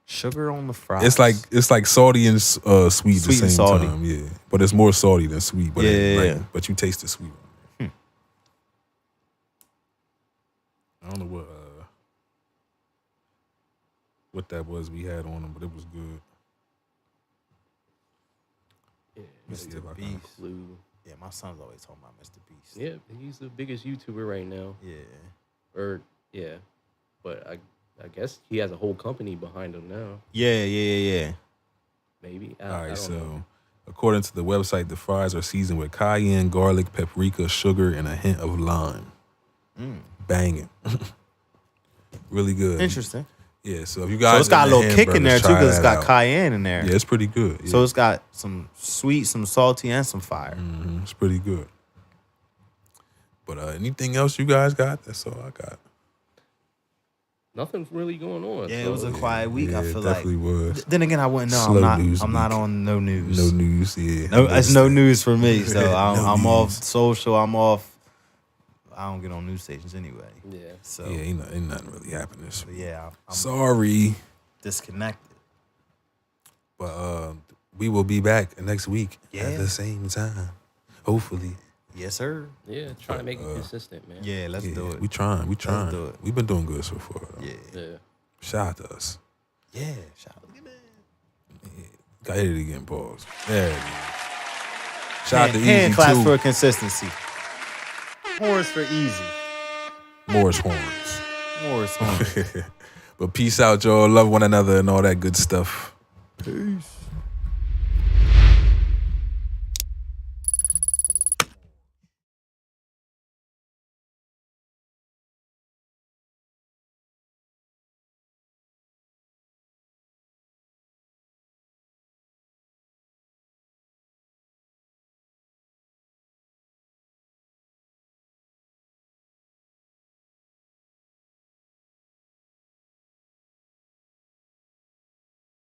sugar on the fries. it's like salty and sweet at the Sweet same and salty. time. Yeah, but it's more salty than sweet. But Yeah. but you taste the sweet. I don't know what that was we had on them, but it was good. Yeah, Let me see if I can- Beast. Clue. Yeah, my son's always talking about Mr. Beast. Yeah, he's the biggest YouTuber right now. Yeah. Or yeah, but I guess he has a whole company behind him now. Yeah. Maybe. All I right, don't so know. according to the website, the fries are seasoned with cayenne, garlic, paprika, sugar, and a hint of lime. Banging. Really good. Interesting. Yeah, so if you guys So it's got a into little kick in there hamburgers, too, try because it's that got out. cayenne in there. Yeah, it's pretty good. Yeah. So it's got some sweet, some salty, and some fire. It's pretty good. But anything else you guys got? That's all I got. Nothing's really going on. Yeah, so it was a quiet week. Yeah, I it feel like. definitely was. Then again, I wouldn't know. Slow I'm news not week. on no news. No news, yeah. No, it's no news for me. So No I'm off news. social. I'm off. I don't get on news stations anyway. Yeah. So Yeah, ain't nothing really happening this but week. yeah, I'm Sorry. disconnected. But we will be back next week Yeah. at the same time. Hopefully. Yes, sir. Yeah, trying to make it consistent, man. Yeah, let's do it. We trying. Let's do it. We've been doing good so far. Yeah. Yeah. Shout out to us. Yeah. Shout out. Look at that. Got hit it again, pause. There it is. Shout out to Hand Easy claps too. for consistency. Horns for easy. Morris horns. Morris horns. But peace out, y'all. Love one another and all that good stuff. Peace.